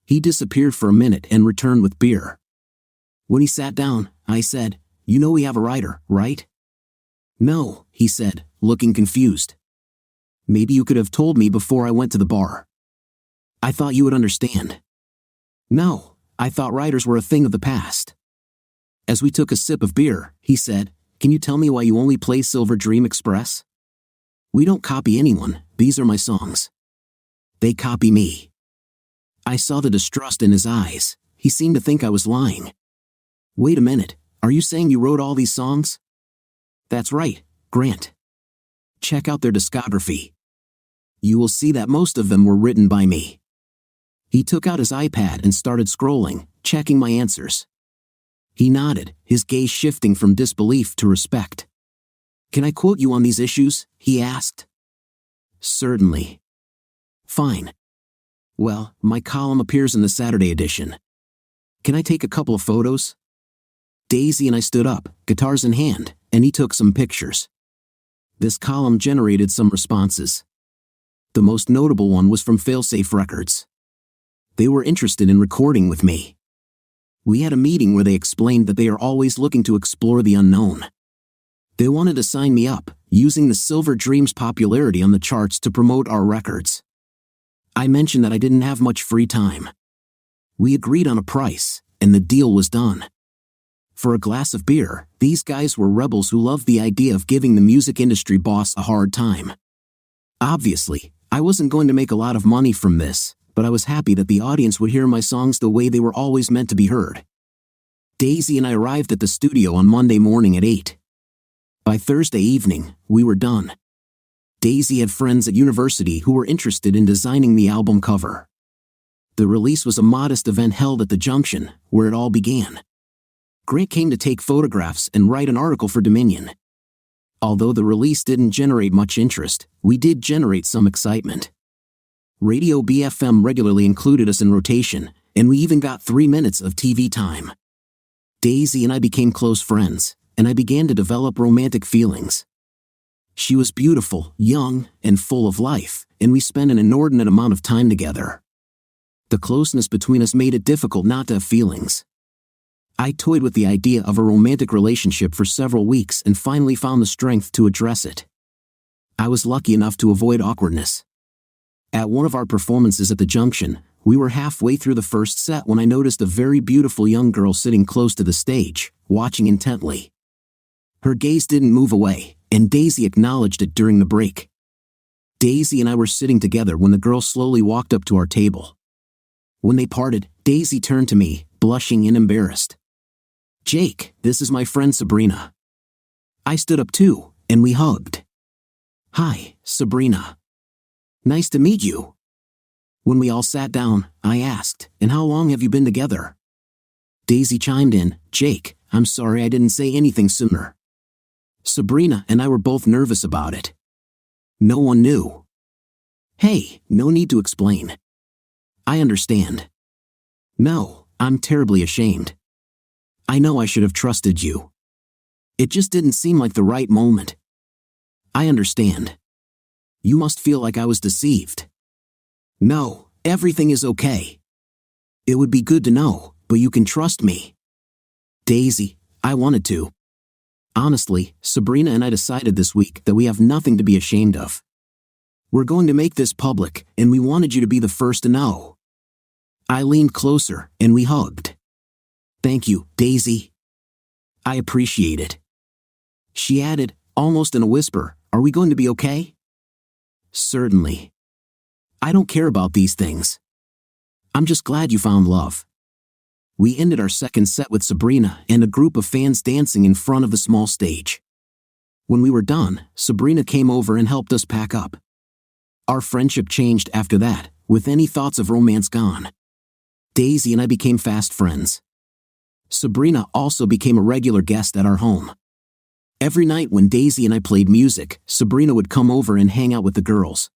He disappeared for a minute and returned with beer. When he sat down, I said, "You know we have a writer, right?" "No," he said, looking confused. "Maybe you could have told me before I went to the bar." I thought you would understand." "No, I thought writers were a thing of the past." As we took a sip of beer, he said, "Can you tell me why you only play Silver Dream Express?" "We don't copy anyone, these are my songs." "They copy me." I saw the distrust in his eyes. He seemed to think I was lying. "Wait a minute, are you saying you wrote all these songs?" "That's right, Grant. Check out their discography. You will see that most of them were written by me." He took out his iPad and started scrolling, checking my answers. He nodded, his gaze shifting from disbelief to respect. "Can I quote you on these issues?" he asked. "Certainly." "Fine. Well, my column appears in the Saturday edition. Can I take a couple of photos?" Daisy and I stood up, guitars in hand, and he took some pictures. This column generated some responses. The most notable one was from Failsafe Records. They were interested in recording with me. We had a meeting where they explained that they are always looking to explore the unknown. They wanted to sign me up, using the Silver Dream's popularity on the charts to promote our records. I mentioned that I didn't have much free time. We agreed on a price, and the deal was done. For a glass of beer, these guys were rebels who loved the idea of giving the music industry boss a hard time. Obviously, I wasn't going to make a lot of money from this, but I was happy that the audience would hear my songs the way they were always meant to be heard. Daisy and I arrived at the studio on Monday morning at 8. By Thursday evening, we were done. Daisy had friends at university who were interested in designing the album cover. The release was a modest event held at the Junction, where it all began. Grant came to take photographs and write an article for Dominion. Although the release didn't generate much interest, we did generate some excitement. Radio BFM regularly included us in rotation, and we even got 3 minutes of TV time. Daisy and I became close friends, and I began to develop romantic feelings. She was beautiful, young, and full of life, and we spent an inordinate amount of time together. The closeness between us made it difficult not to have feelings. I toyed with the idea of a romantic relationship for several weeks and finally found the strength to address it. I was lucky enough to avoid awkwardness. At one of our performances at the Junction, we were halfway through the first set when I noticed a very beautiful young girl sitting close to the stage, watching intently. Her gaze didn't move away, and Daisy acknowledged it during the break. Daisy and I were sitting together when the girl slowly walked up to our table. When they parted, Daisy turned to me, blushing and embarrassed. "Jake, this is my friend Sabrina." I stood up too, and we hugged. "Hi, Sabrina. Nice to meet you." When we all sat down, I asked, "And how long have you been together?" Daisy chimed in, "Jake, I'm sorry I didn't say anything sooner." Sabrina and I were both nervous about it. No one knew. "Hey, no need to explain. I understand." "No, I'm terribly ashamed. I know I should have trusted you. It just didn't seem like the right moment." "I understand. You must feel like I was deceived." "No, everything is okay. It would be good to know, but you can trust me." "Daisy, I wanted to." Honestly, Sabrina and I decided this week that we have nothing to be ashamed of. We're going to make this public, and we wanted you to be the first to know. I leaned closer, and we hugged. "Thank you, Daisy. I appreciate it." She added, almost in a whisper, "Are we going to be okay?" "Certainly. I don't care about these things. I'm just glad you found love." We ended our second set with Sabrina and a group of fans dancing in front of the small stage. When we were done, Sabrina came over and helped us pack up. Our friendship changed after that, with any thoughts of romance gone. Daisy and I became fast friends. Sabrina also became a regular guest at our home. Every night when Daisy and I played music, Sabrina would come over and hang out with the girls.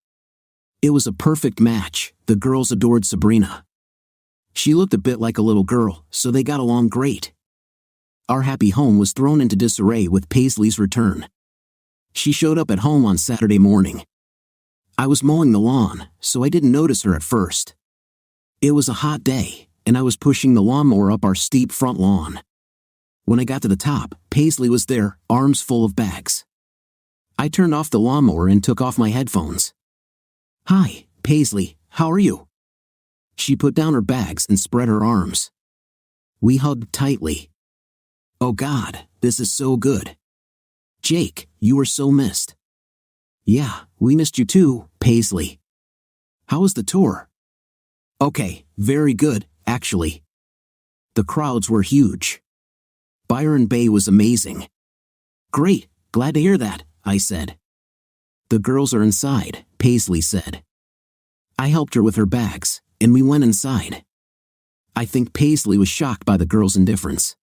It was a perfect match. The girls adored Sabrina. She looked a bit like a little girl, so they got along great. Our happy home was thrown into disarray with Paisley's return. She showed up at home on Saturday morning. I was mowing the lawn, so I didn't notice her at first. It was a hot day, and I was pushing the lawnmower up our steep front lawn. When I got to the top, Paisley was there, arms full of bags. I turned off the lawnmower and took off my headphones. "Hi, Paisley, how are you?" She put down her bags and spread her arms. We hugged tightly. "Oh God, this is so good. Jake, you were so missed." "Yeah, we missed you too, Paisley." "How was the tour?" "Okay, very good, actually." The crowds were huge. Byron Bay was amazing. "Great, glad to hear that," I said. "The girls are inside," Paisley said. I helped her with her bags, and we went inside. I think Paisley was shocked by the girls' indifference.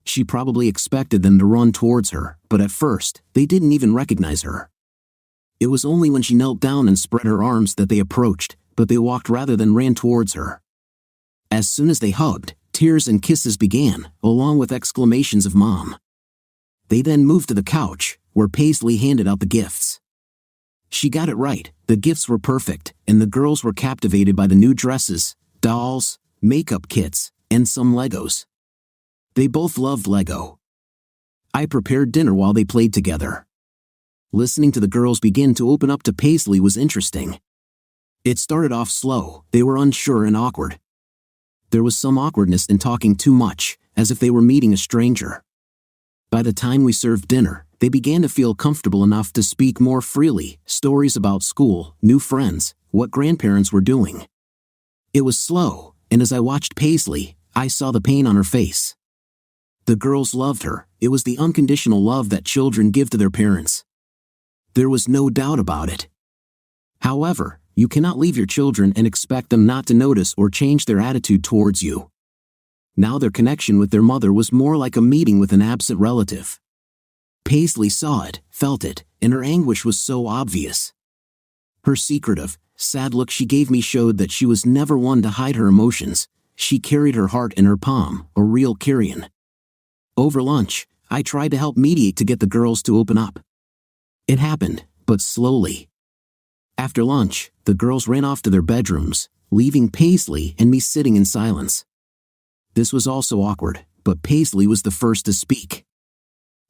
She probably expected them to run towards her, but at first, they didn't even recognize her. It was only when she knelt down and spread her arms that they approached, but they walked rather than ran towards her. As soon as they hugged, tears and kisses began, along with exclamations of "Mom." They then moved to the couch, where Paisley handed out the gifts. She got it right, the gifts were perfect, and the girls were captivated by the new dresses, dolls, makeup kits, and some Legos. They both loved Lego. I prepared dinner while they played together. Listening to the girls begin to open up to Paisley was interesting. It started off slow, they were unsure and awkward. There was some awkwardness in talking too much, as if they were meeting a stranger. By the time we served dinner, they began to feel comfortable enough to speak more freely, stories about school, new friends, what grandparents were doing. It was slow, and as I watched Paisley, I saw the pain on her face. The girls loved her, it was the unconditional love that children give to their parents. There was no doubt about it. However, you cannot leave your children and expect them not to notice or change their attitude towards you. Now their connection with their mother was more like a meeting with an absent relative. Paisley saw it, felt it, and her anguish was so obvious. Her secretive, sad look she gave me showed that she was never one to hide her emotions. She carried her heart in her palm, a real carrion. Over lunch, I tried to help mediate to get the girls to open up. It happened, but slowly. After lunch, the girls ran off to their bedrooms, leaving Paisley and me sitting in silence. This was also awkward, but Paisley was the first to speak.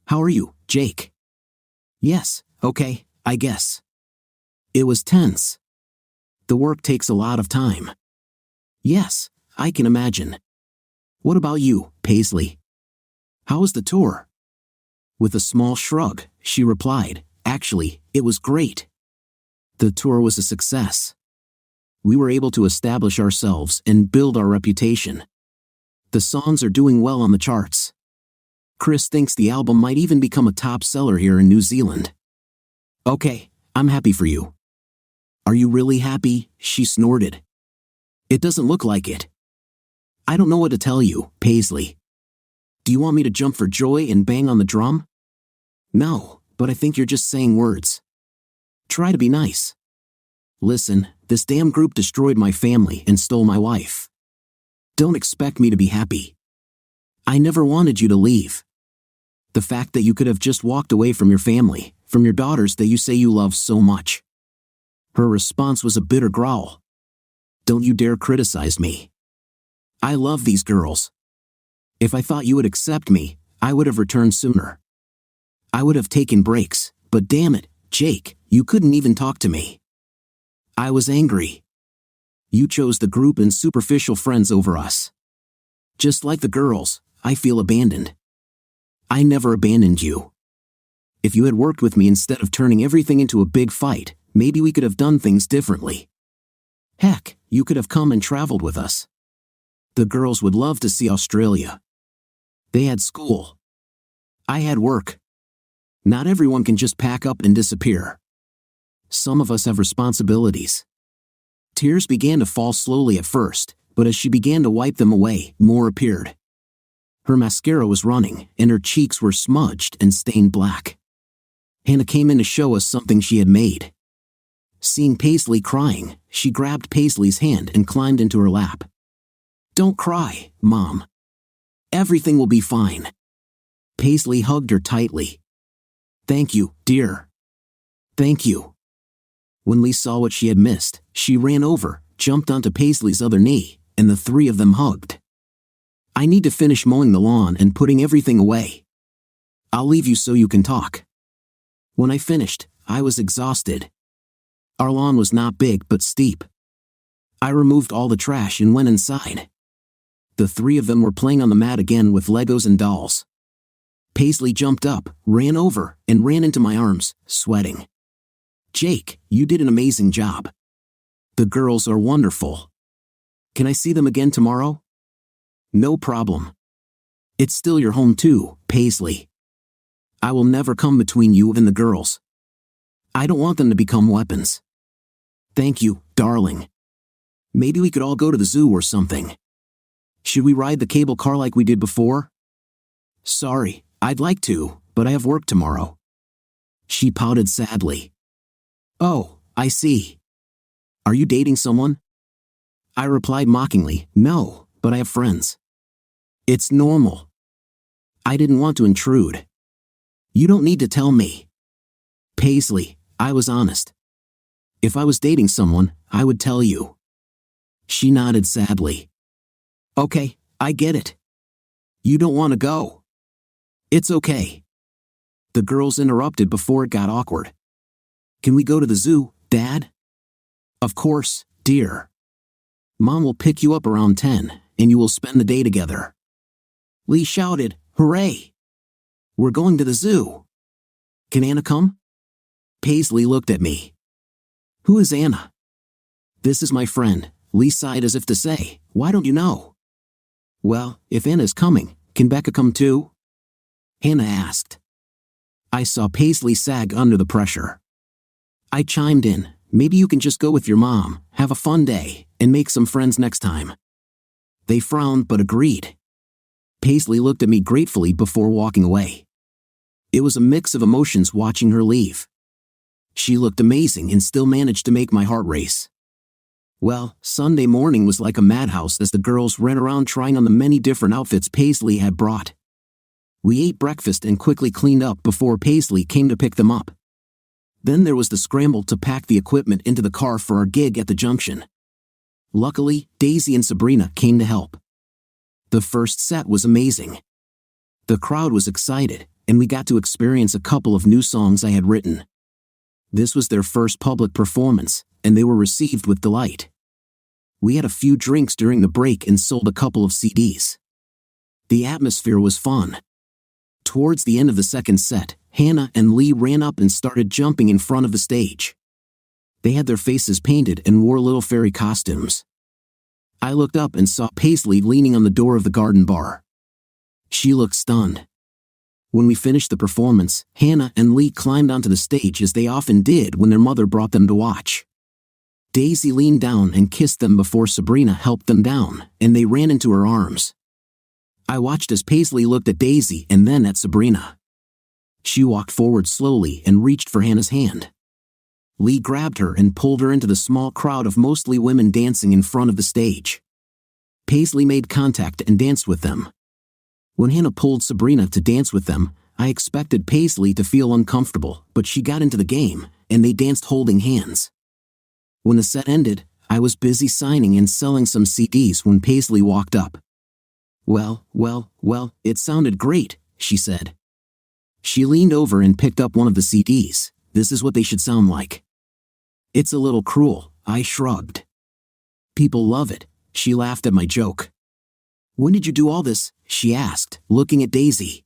"How are you, Jake?" "Yes, okay, I guess." It was tense. "The work takes a lot of time." "Yes, I can imagine." "What about you, Paisley? How was the tour?" With a small shrug, she replied, "Actually, it was great." The tour was a success. We were able to establish ourselves and build our reputation. The songs are doing well on the charts. Chris thinks the album might even become a top seller here in New Zealand. "Okay, I'm happy for you." "Are you really happy?" she snorted. "It doesn't look like it." "I don't know what to tell you, Paisley. Do you want me to jump for joy and bang on the drum?" "No, but I think you're just saying words. Try to be nice." "Listen, this damn group destroyed my family and stole my wife. Don't expect me to be happy. I never wanted you to leave. The fact that you could have just walked away from your family, from your daughters that you say you love so much." Her response was a bitter growl. "Don't you dare criticize me. I love these girls. If I thought you would accept me, I would have returned sooner. I would have taken breaks, but damn it, Jake, you couldn't even talk to me." I was angry. "You chose the group and superficial friends over us. Just like the girls, I feel abandoned." "I never abandoned you. If you had worked with me instead of turning everything into a big fight, maybe we could have done things differently. Heck, you could have come and traveled with us. The girls would love to see Australia. They had school. I had work. Not everyone can just pack up and disappear. Some of us have responsibilities." Tears began to fall slowly at first, but as she began to wipe them away, more appeared. Her mascara was running, and her cheeks were smudged and stained black. Hannah came in to show us something she had made. Seeing Paisley crying, she grabbed Paisley's hand and climbed into her lap. "Don't cry, Mom. Everything will be fine." Paisley hugged her tightly. "Thank you, dear. Thank you." When Lee saw what she had missed, she ran over, jumped onto Paisley's other knee, and the three of them hugged. "I need to finish mowing the lawn and putting everything away. I'll leave you so you can talk." When I finished, I was exhausted. Our lawn was not big but steep. I removed all the trash and went inside. The three of them were playing on the mat again with Legos and dolls. Paisley jumped up, ran over, and ran into my arms, sweating. "Jake, you did an amazing job. The girls are wonderful. Can I see them again tomorrow?" "No problem. It's still your home too, Paisley. I will never come between you and the girls. I don't want them to become weapons." "Thank you, darling. Maybe we could all go to the zoo or something. Should we ride the cable car like we did before?" "Sorry, I'd like to, but I have work tomorrow." She pouted sadly. "Oh, I see. Are you dating someone?" I replied mockingly, "No, but I have friends." "It's normal. I didn't want to intrude." "You don't need to tell me." "Paisley, I was honest. If I was dating someone, I would tell you." She nodded sadly. "Okay, I get it. You don't want to go. It's okay." The girls interrupted before it got awkward. "Can we go to the zoo, Dad?" "Of course, dear. Mom will pick you up around 10, and you will spend the day together." Lee shouted, "Hooray! We're going to the zoo. Can Anna come?" Paisley looked at me. "Who is Anna?" "This is my friend," Lee sighed as if to say, "Why don't you know?" "Well, if Anna is coming, can Becca come too?" Hannah asked. I saw Paisley sag under the pressure. I chimed in, "Maybe you can just go with your mom, have a fun day, and make some friends next time." They frowned but agreed. Paisley looked at me gratefully before walking away. It was a mix of emotions watching her leave. She looked amazing and still managed to make my heart race. Well, Sunday morning was like a madhouse as the girls ran around trying on the many different outfits Paisley had brought. We ate breakfast and quickly cleaned up before Paisley came to pick them up. Then there was the scramble to pack the equipment into the car for our gig at the junction. Luckily, Daisy and Sabrina came to help. The first set was amazing. The crowd was excited, and we got to experience a couple of new songs I had written. This was their first public performance, and they were received with delight. We had a few drinks during the break and sold a couple of CDs. The atmosphere was fun. Towards the end of the second set, Hannah and Lee ran up and started jumping in front of the stage. They had their faces painted and wore little fairy costumes. I looked up and saw Paisley leaning on the door of the garden bar. She looked stunned. When we finished the performance, Hannah and Lee climbed onto the stage as they often did when their mother brought them to watch. Daisy leaned down and kissed them before Sabrina helped them down, and they ran into her arms. I watched as Paisley looked at Daisy and then at Sabrina. She walked forward slowly and reached for Hannah's hand. Lee grabbed her and pulled her into the small crowd of mostly women dancing in front of the stage. Paisley made contact and danced with them. When Hannah pulled Sabrina to dance with them, I expected Paisley to feel uncomfortable, but she got into the game, and they danced holding hands. When the set ended, I was busy signing and selling some CDs when Paisley walked up. Well, it sounded great," she said. She leaned over and picked up one of the CDs. "This is what they should sound like." "It's a little cruel," I shrugged. "People love it," she laughed at my joke. "When did you do all this?" she asked, looking at Daisy.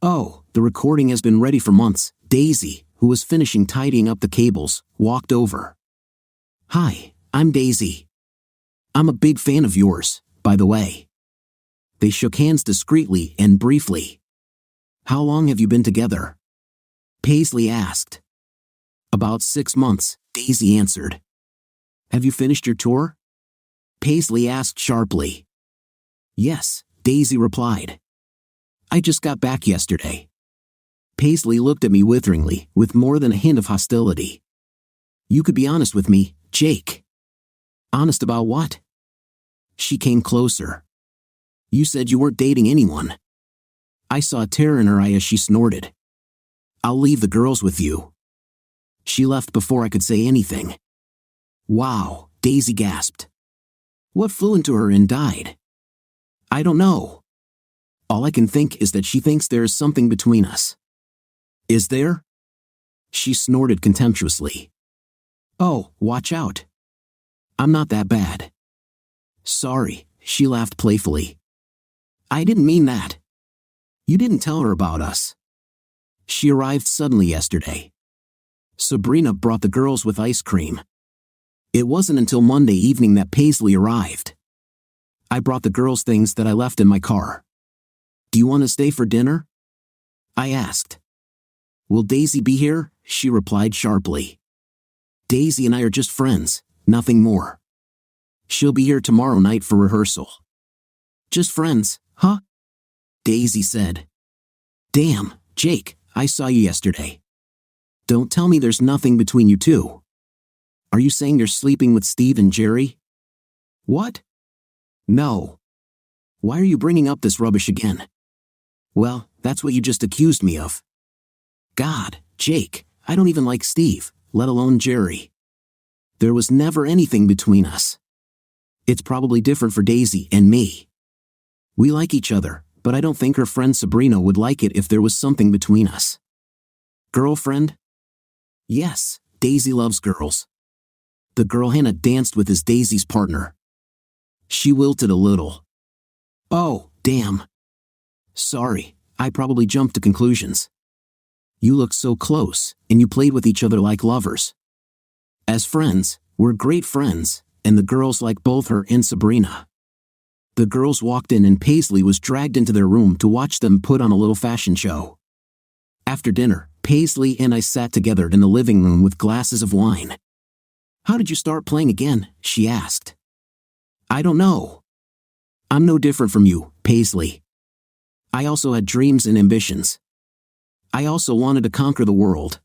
"Oh, the recording has been ready for months." Daisy, who was finishing tidying up the cables, walked over. "Hi, I'm Daisy. I'm a big fan of yours, by the way." They shook hands discreetly and briefly. "How long have you been together?" Paisley asked. "About 6 months," Daisy answered. "Have you finished your tour?" Paisley asked sharply. "Yes," Daisy replied. "I just got back yesterday." Paisley looked at me witheringly, with more than a hint of hostility. "You could be honest with me, Jake." "Honest about what?" She came closer. "You said you weren't dating anyone." I saw a tear in her eye as she snorted. "I'll leave the girls with you." She left before I could say anything. "Wow," Daisy gasped. "What flew into her and died?" "I don't know. All I can think is that she thinks there is something between us." "Is there?" She snorted contemptuously. "Oh, watch out. I'm not that bad. Sorry, she laughed playfully. I didn't mean that. You didn't tell her about us. She arrived suddenly yesterday. Sabrina brought the girls with ice cream. It wasn't until Monday evening that Paisley arrived. I brought the girls things that I left in my car. Do you want to stay for dinner? I asked. Will Daisy be here? She replied sharply. Daisy and I are just friends, nothing more. She'll be here tomorrow night for rehearsal. Just friends, huh? Daisy said. Damn, Jake, I saw you yesterday. Don't tell me there's nothing between you two. Are you saying you're sleeping with Steve and Jerry? What? No. Why are you bringing up this rubbish again? Well, that's what you just accused me of. God, Jake, I don't even like Steve, let alone Jerry. There was never anything between us. It's probably different for Daisy and me. We like each other, but I don't think her friend Sabrina would like it if there was something between us. Girlfriend? Yes, Daisy loves girls. The girl Hannah danced with is Daisy's partner. She wilted a little. Oh, damn. Sorry, I probably jumped to conclusions. You looked so close, and you played with each other like lovers. As friends, we're great friends, and the girls like both her and Sabrina. The girls walked in and Paisley was dragged into their room to watch them put on a little fashion show. After dinner, Paisley and I sat together in the living room with glasses of wine. How did you start playing again? She asked. I don't know. I'm no different from you, Paisley. I also had dreams and ambitions. I also wanted to conquer the world.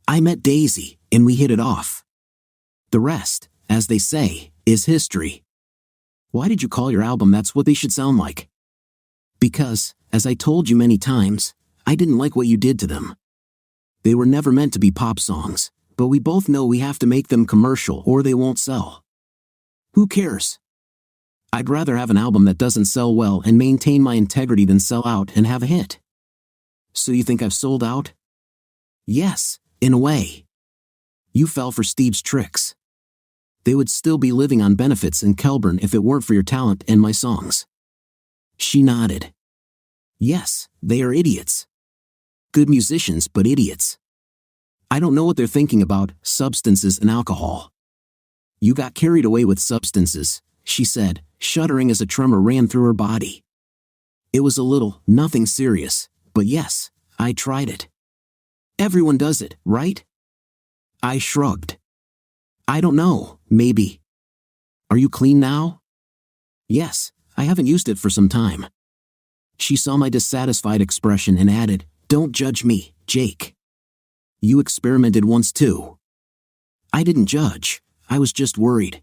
I met Daisy, and we hit it off. The rest, as they say, is history. Why did you call your album That's What They Should Sound Like? Because, as I told you many times, I didn't like what you did to them. They were never meant to be pop songs, but we both know we have to make them commercial or they won't sell. Who cares? I'd rather have an album that doesn't sell well and maintain my integrity than sell out and have a hit. So you think I've sold out? Yes, in a way. You fell for Steve's tricks. They would still be living on benefits in Kelburn if it weren't for your talent and my songs. She nodded. Yes, they are idiots. Good musicians, but idiots. I don't know what they're thinking about, substances and alcohol. You got carried away with substances, she said, shuddering as a tremor ran through her body. It was a little, nothing serious, but yes, I tried it. Everyone does it, right? I shrugged. I don't know, maybe. Are you clean now? Yes, I haven't used it for some time. She saw my dissatisfied expression and added, Don't judge me, Jake. You experimented once too. I didn't judge, I was just worried.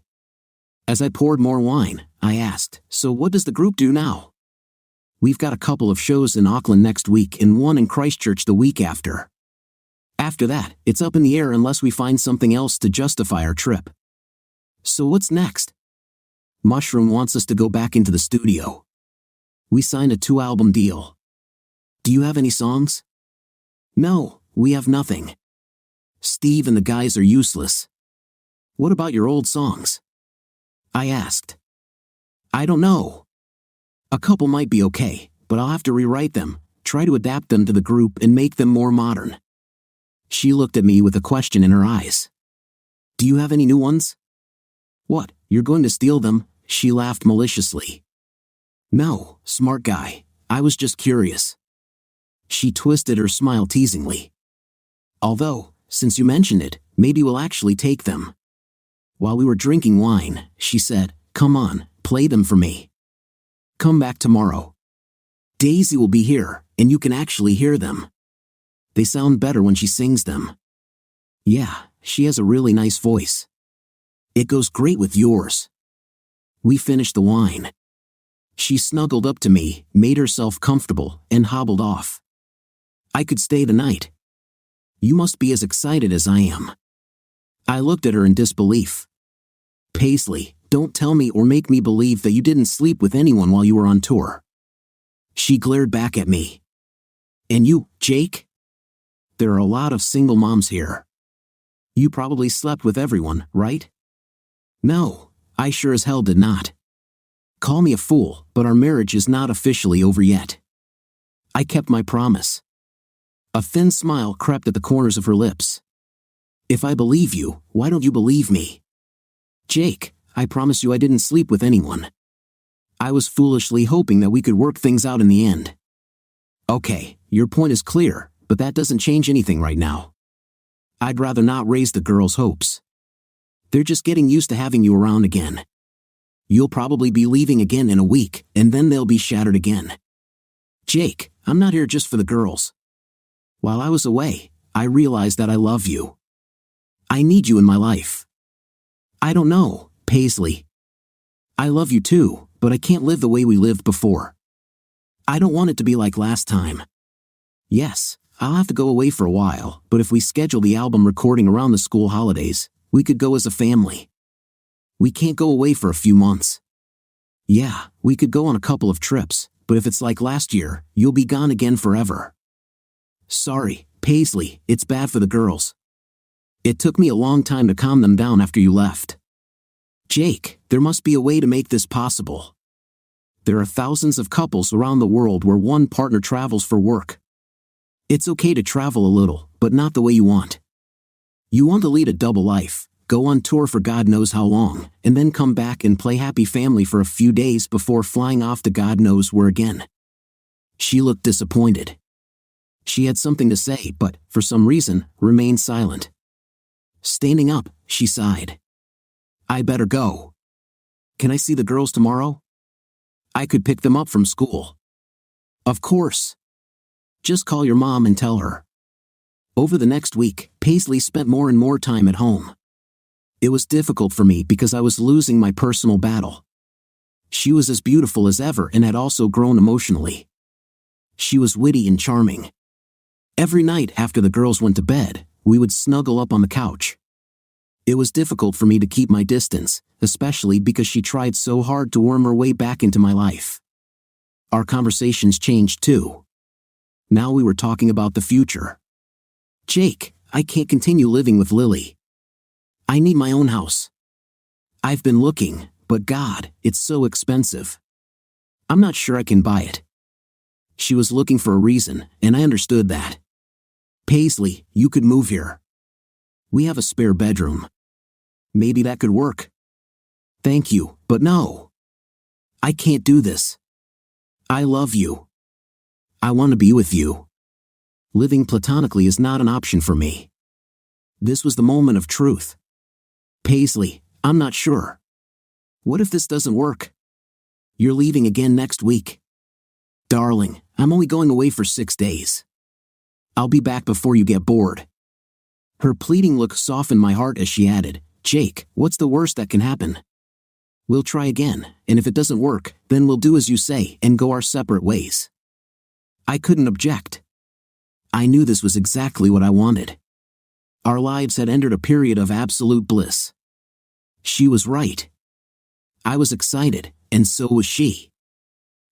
As I poured more wine, I asked, So what does the group do now? We've got a couple of shows in Auckland next week and one in Christchurch the week after. After that, it's up in the air unless we find something else to justify our trip. So what's next? Mushroom wants us to go back into the studio. We signed a 2-album deal. Do you have any songs? No, we have nothing. Steve and the guys are useless. What about your old songs? I asked. I don't know. A couple might be okay, but I'll have to rewrite them, try to adapt them to the group and make them more modern. She looked at me with a question in her eyes. Do you have any new ones? What, you're going to steal them? She laughed maliciously. No, smart guy, I was just curious. She twisted her smile teasingly. Although, since you mentioned it, maybe we'll actually take them. While we were drinking wine, she said, Come on, play them for me. Come back tomorrow. Daisy will be here, and you can actually hear them. They sound better when she sings them. Yeah, she has a really nice voice. It goes great with yours. We finished the wine. She snuggled up to me, made herself comfortable, and hobbled off. I could stay the night. You must be as excited as I am. I looked at her in disbelief. Paisley, don't tell me or make me believe that you didn't sleep with anyone while you were on tour. She glared back at me. And you, Jake? There are a lot of single moms here. You probably slept with everyone, right? No, I sure as hell did not. Call me a fool, but our marriage is not officially over yet. I kept my promise. A thin smile crept at the corners of her lips. If I believe you, why don't you believe me? Jake, I promise you I didn't sleep with anyone. I was foolishly hoping that we could work things out in the end. Okay, your point is clear, but that doesn't change anything right now. I'd rather not raise the girls' hopes. They're just getting used to having you around again. You'll probably be leaving again in a week, and then they'll be shattered again. Jake, I'm not here just for the girls. While I was away, I realized that I love you. I need you in my life. I don't know, Paisley. I love you too, but I can't live the way we lived before. I don't want it to be like last time. Yes, I'll have to go away for a while, but if we schedule the album recording around the school holidays, we could go as a family. We can't go away for a few months. Yeah, we could go on a couple of trips, but if it's like last year, you'll be gone again forever. Sorry, Paisley, it's bad for the girls. It took me a long time to calm them down after you left. Jake, there must be a way to make this possible. There are thousands of couples around the world where one partner travels for work. It's okay to travel a little, but not the way you want. You want to lead a double life, go on tour for God knows how long, and then come back and play happy family for a few days before flying off to God knows where again. She looked disappointed. She had something to say, but, for some reason, remained silent. Standing up, she sighed. I better go. Can I see the girls tomorrow? I could pick them up from school. Of course. Just call your mom and tell her. Over the next week, Paisley spent more and more time at home. It was difficult for me because I was losing my personal battle. She was as beautiful as ever and had also grown emotionally. She was witty and charming. Every night after the girls went to bed, we would snuggle up on the couch. It was difficult for me to keep my distance, especially because she tried so hard to worm her way back into my life. Our conversations changed too. Now we were talking about the future. Jake, I can't continue living with Lily. I need my own house. I've been looking, but God, it's so expensive. I'm not sure I can buy it. She was looking for a reason, and I understood that. Paisley, you could move here. We have a spare bedroom. Maybe that could work. Thank you, but no. I can't do this. I love you. I want to be with you. Living platonically is not an option for me. This was the moment of truth. Paisley, I'm not sure. What if this doesn't work? You're leaving again next week. Darling, I'm only going away for 6 days. I'll be back before you get bored. Her pleading look softened my heart as she added, Jake, what's the worst that can happen? We'll try again, and if it doesn't work, then we'll do as you say and go our separate ways. I couldn't object. I knew this was exactly what I wanted. Our lives had entered a period of absolute bliss. She was right. I was excited, and so was she.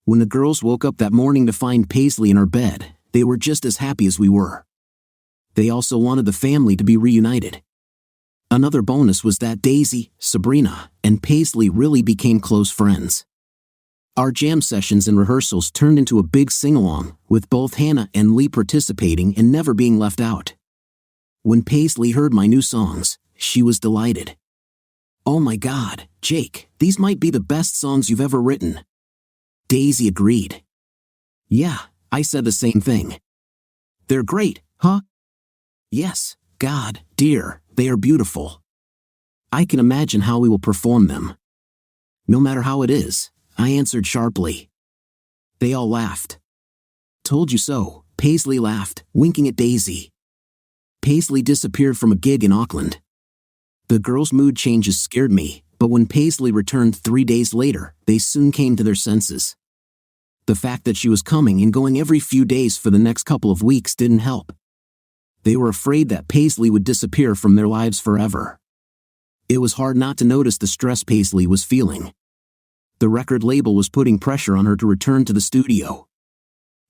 When the girls woke up that morning to find Paisley in her bed, they were just as happy as we were. They also wanted the family to be reunited. Another bonus was that Daisy, Sabrina, and Paisley really became close friends. Our jam sessions and rehearsals turned into a big sing-along, with both Hannah and Lee participating and never being left out. When Paisley heard my new songs, she was delighted. Oh my God, Jake, these might be the best songs you've ever written. Daisy agreed. Yeah, I said the same thing. They're great, huh? Yes, God, dear, they are beautiful. I can imagine how we will perform them. No matter how it is, I answered sharply. They all laughed. Told you so, Paisley laughed, winking at Daisy. Paisley disappeared from a gig in Auckland. The girls' mood changes scared me, but when Paisley returned 3 days later, they soon came to their senses. The fact that she was coming and going every few days for the next couple of weeks didn't help. They were afraid that Paisley would disappear from their lives forever. It was hard not to notice the stress Paisley was feeling. The record label was putting pressure on her to return to the studio.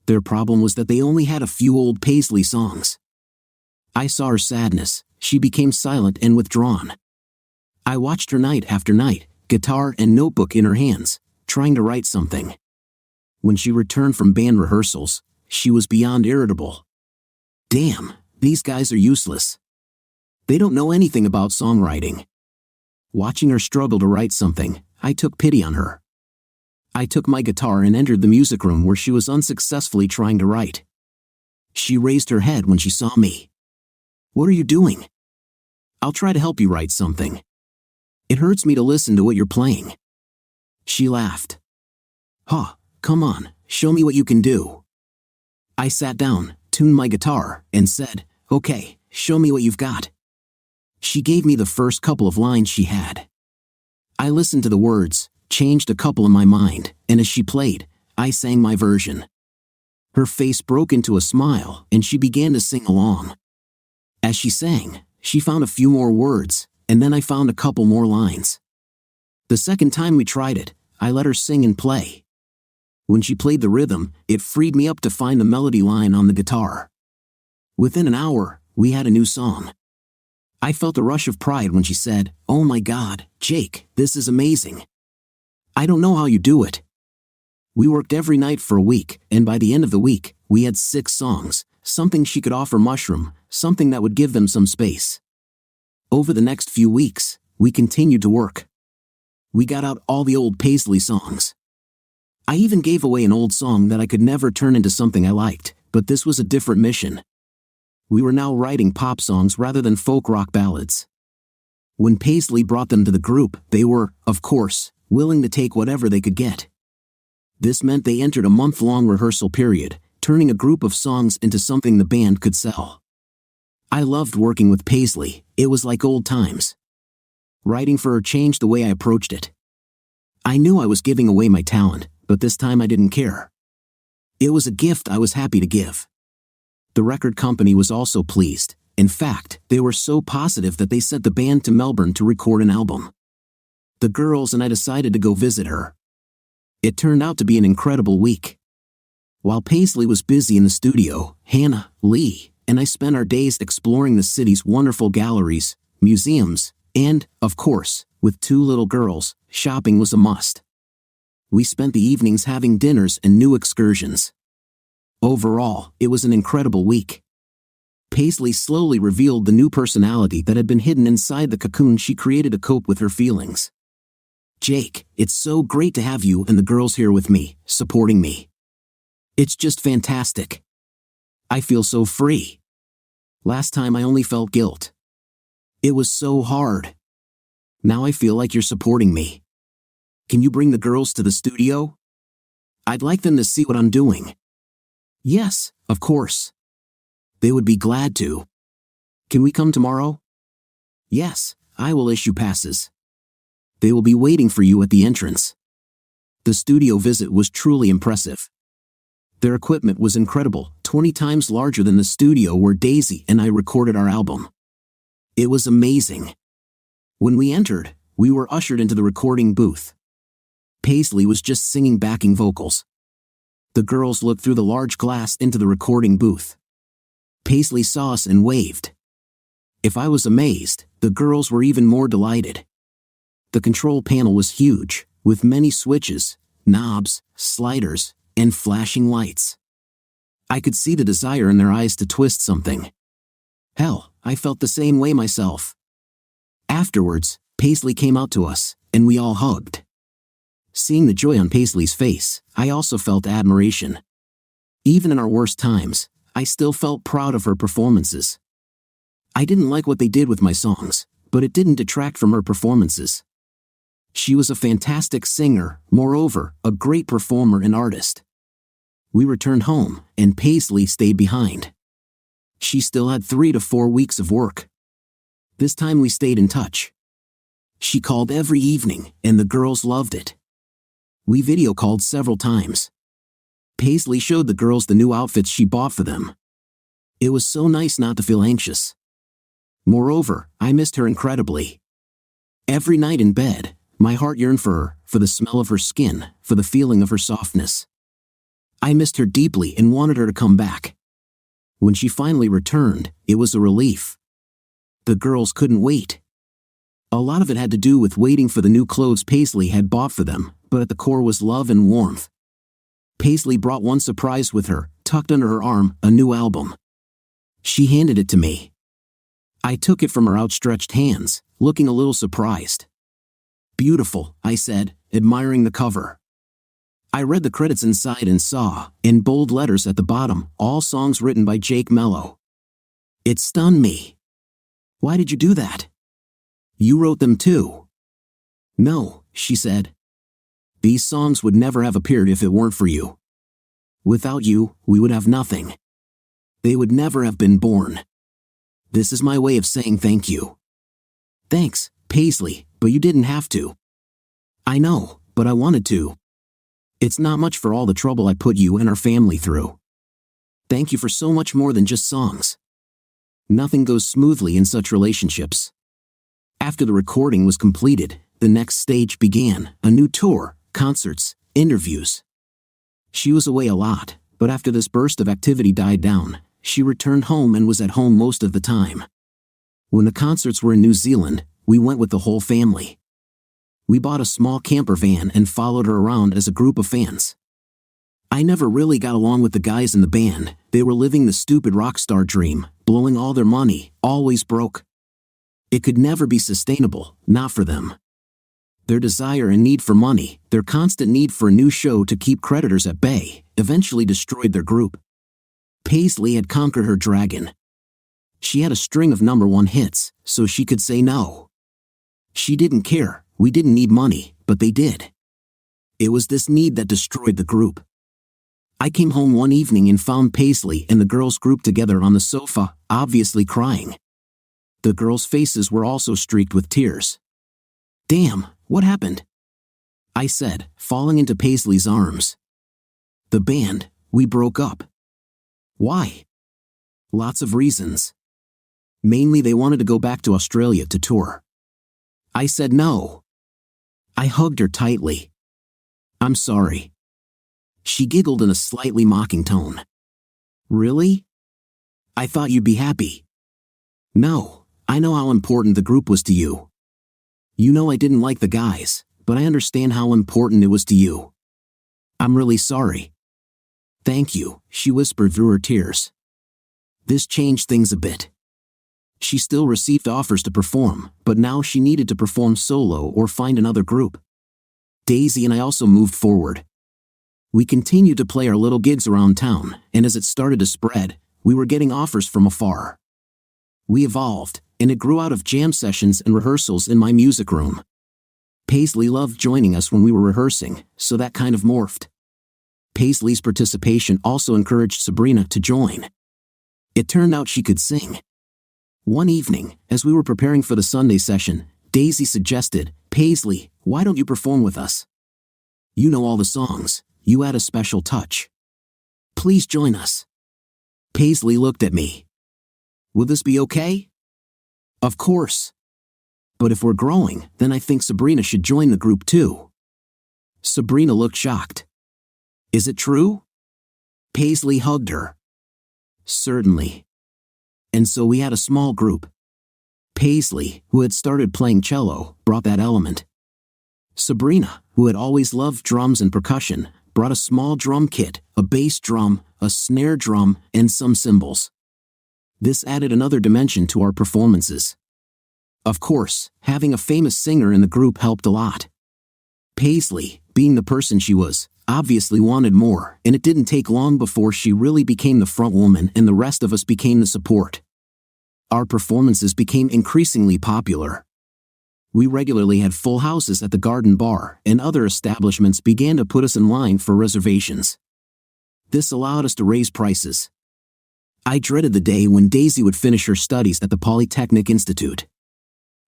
Their problem was that they only had a few old Paisley songs. I saw her sadness. She became silent and withdrawn. I watched her night after night, guitar and notebook in her hands, trying to write something. When she returned from band rehearsals, she was beyond irritable. Damn, these guys are useless. They don't know anything about songwriting. Watching her struggle to write something, I took pity on her. I took my guitar and entered the music room where she was unsuccessfully trying to write. She raised her head when she saw me. "What are you doing?" "I'll try to help you write something. It hurts me to listen to what you're playing." She laughed. "Huh, come on, show me what you can do." I sat down, tuned my guitar, and said, "Okay, show me what you've got." She gave me the first couple of lines she had. I listened to the words, changed a couple in my mind, and as she played, I sang my version. Her face broke into a smile, and she began to sing along. As she sang, she found a few more words, and then I found a couple more lines. The second time we tried it, I let her sing and play. When she played the rhythm, it freed me up to find the melody line on the guitar. Within an hour, we had a new song. I felt a rush of pride when she said, "Oh my God, Jake, this is amazing. I don't know how you do it." We worked every night for a week, and by the end of the week, we had 6 songs, something she could offer Mushroom, something that would give them some space. Over the next few weeks, we continued to work. We got out all the old Paisley songs. I even gave away an old song that I could never turn into something I liked, but this was a different mission. We were now writing pop songs rather than folk rock ballads. When Paisley brought them to the group, they were, of course, willing to take whatever they could get. This meant they entered a month-long rehearsal period, turning a group of songs into something the band could sell. I loved working with Paisley, it was like old times. Writing for her changed the way I approached it. I knew I was giving away my talent, but this time I didn't care. It was a gift I was happy to give. The record company was also pleased. In fact, they were so positive that they sent the band to Melbourne to record an album. The girls and I decided to go visit her. It turned out to be an incredible week. While Paisley was busy in the studio, Hannah, Lee, and I spent our days exploring the city's wonderful galleries, museums, and, of course, with 2 little girls, shopping was a must. We spent the evenings having dinners and new excursions. Overall, it was an incredible week. Paisley slowly revealed the new personality that had been hidden inside the cocoon she created to cope with her feelings. "Jake, it's so great to have you and the girls here with me, supporting me. It's just fantastic. I feel so free. Last time I only felt guilt. It was so hard. Now I feel like you're supporting me. Can you bring the girls to the studio? I'd like them to see what I'm doing." "Yes, of course. They would be glad to. Can we come tomorrow?" "Yes, I will issue passes. They will be waiting for you at the entrance." The studio visit was truly impressive. Their equipment was incredible, 20 times larger than the studio where Daisy and I recorded our album. It was amazing. When we entered, we were ushered into the recording booth. Paisley was just singing backing vocals. The girls looked through the large glass into the recording booth. Paisley saw us and waved. If I was amazed, the girls were even more delighted. The control panel was huge, with many switches, knobs, sliders, and flashing lights. I could see the desire in their eyes to twist something. Hell, I felt the same way myself. Afterwards, Paisley came out to us, and we all hugged. Seeing the joy on Paisley's face, I also felt admiration. Even in our worst times, I still felt proud of her performances. I didn't like what they did with my songs, but it didn't detract from her performances. She was a fantastic singer, moreover, a great performer and artist. We returned home, and Paisley stayed behind. She still had 3 to 4 weeks of work. This time we stayed in touch. She called every evening, and the girls loved it. We video called several times. Paisley showed the girls the new outfits she bought for them. It was so nice not to feel anxious. Moreover, I missed her incredibly. Every night in bed, my heart yearned for her, for the smell of her skin, for the feeling of her softness. I missed her deeply and wanted her to come back. When she finally returned, it was a relief. The girls couldn't wait. A lot of it had to do with waiting for the new clothes Paisley had bought for them, but at the core was love and warmth. Paisley brought one surprise with her, tucked under her arm, a new album. She handed it to me. I took it from her outstretched hands, looking a little surprised. "Beautiful," I said, admiring the cover. I read the credits inside and saw, in bold letters at the bottom, all songs written by Jake Mello. It stunned me. "Why did you do that? You wrote them too." "No," she said. "These songs would never have appeared if it weren't for you. Without you, we would have nothing. They would never have been born. This is my way of saying thank you." "Thanks, Paisley, but you didn't have to." "I know, but I wanted to. It's not much for all the trouble I put you and our family through. Thank you for so much more than just songs." Nothing goes smoothly in such relationships. After the recording was completed, the next stage began, a new tour, concerts, interviews. She was away a lot, but after this burst of activity died down, she returned home and was at home most of the time. When the concerts were in New Zealand, we went with the whole family. We bought a small camper van and followed her around as a group of fans. I never really got along with the guys in the band. They were living the stupid rock star dream, blowing all their money, always broke. It could never be sustainable, not for them. Their desire and need for money, their constant need for a new show to keep creditors at bay, eventually destroyed their group. Paisley had conquered her dragon. She had a string of #1 hits, so she could say no. She didn't care, we didn't need money, but they did. It was this need that destroyed the group. I came home one evening and found Paisley and the girls grouped together on the sofa, obviously crying. The girls' faces were also streaked with tears. "Damn, what happened?" I said, falling into Paisley's arms. "The band, we broke up." "Why?" "Lots of reasons. Mainly they wanted to go back to Australia to tour. I said no." I hugged her tightly. "I'm sorry." She giggled in a slightly mocking tone. "Really? I thought you'd be happy." "No, I know how important the group was to you. You know I didn't like the guys, but I understand how important it was to you. I'm really sorry." "Thank you," she whispered through her tears. This changed things a bit. She still received offers to perform, but now she needed to perform solo or find another group. Daisy and I also moved forward. We continued to play our little gigs around town, and as it started to spread, we were getting offers from afar. We evolved, and it grew out of jam sessions and rehearsals in my music room. Paisley loved joining us when we were rehearsing, so that kind of morphed. Paisley's participation also encouraged Sabrina to join. It turned out she could sing. One evening, as we were preparing for the Sunday session, Daisy suggested, "Paisley, why don't you perform with us? You know all the songs, you add a special touch. Please join us." Paisley looked at me. "Will this be okay?" "Of course. But if we're growing, then I think Sabrina should join the group too." Sabrina looked shocked. "Is it true?" Paisley hugged her. "Certainly." And so we had a small group. Paisley, who had started playing cello, brought that element. Sabrina, who had always loved drums and percussion, brought a small drum kit, a bass drum, a snare drum, and some cymbals. This added another dimension to our performances. Of course, having a famous singer in the group helped a lot. Paisley, being the person she was, obviously wanted more, and it didn't take long before she really became the front woman and the rest of us became the support. Our performances became increasingly popular. We regularly had full houses at the Garden Bar, and other establishments began to put us in line for reservations. This allowed us to raise prices. I dreaded the day when Daisy would finish her studies at the Polytechnic Institute.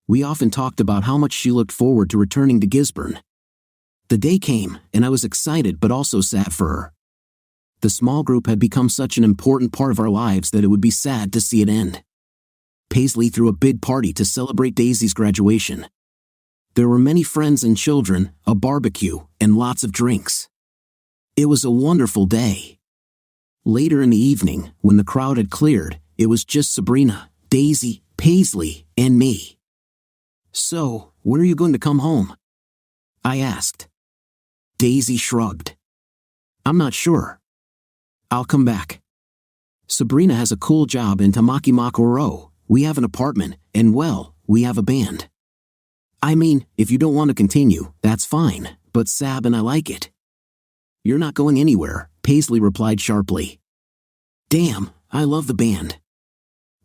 We often talked about how much she looked forward to returning to Gisborne. The day came, and I was excited but also sad for her. The small group had become such an important part of our lives that it would be sad to see it end. Paisley threw a big party to celebrate Daisy's graduation. There were many friends and children, a barbecue, and lots of drinks. It was a wonderful day. Later in the evening, when the crowd had cleared, it was just Sabrina, Daisy, Paisley, and me. So, when are you going to come home? I asked. Daisy shrugged. I'm not sure. I'll come back. Sabrina has a cool job in Tamaki-Makoro. We have an apartment, and well, we have a band. I mean, if you don't want to continue, that's fine, but Sab and I like it. You're not going anywhere, Paisley replied sharply. Damn, I love the band.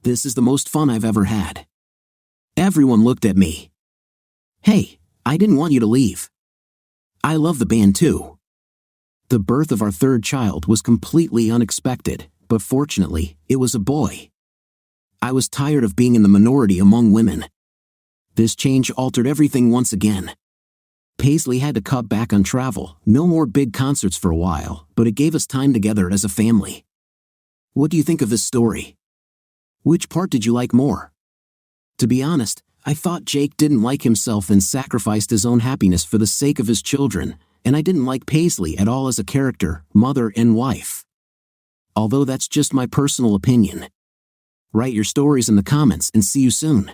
This is the most fun I've ever had. Everyone looked at me. Hey, I didn't want you to leave. I love the band too. The birth of our third child was completely unexpected, but fortunately, it was a boy. I was tired of being in the minority among women. This change altered everything once again. Paisley had to cut back on travel, no more big concerts for a while, but it gave us time together as a family. What do you think of this story? Which part did you like more? To be honest, I thought Jake didn't like himself and sacrificed his own happiness for the sake of his children, and I didn't like Paisley at all as a character, mother and wife. Although that's just my personal opinion. Write your stories in the comments and see you soon.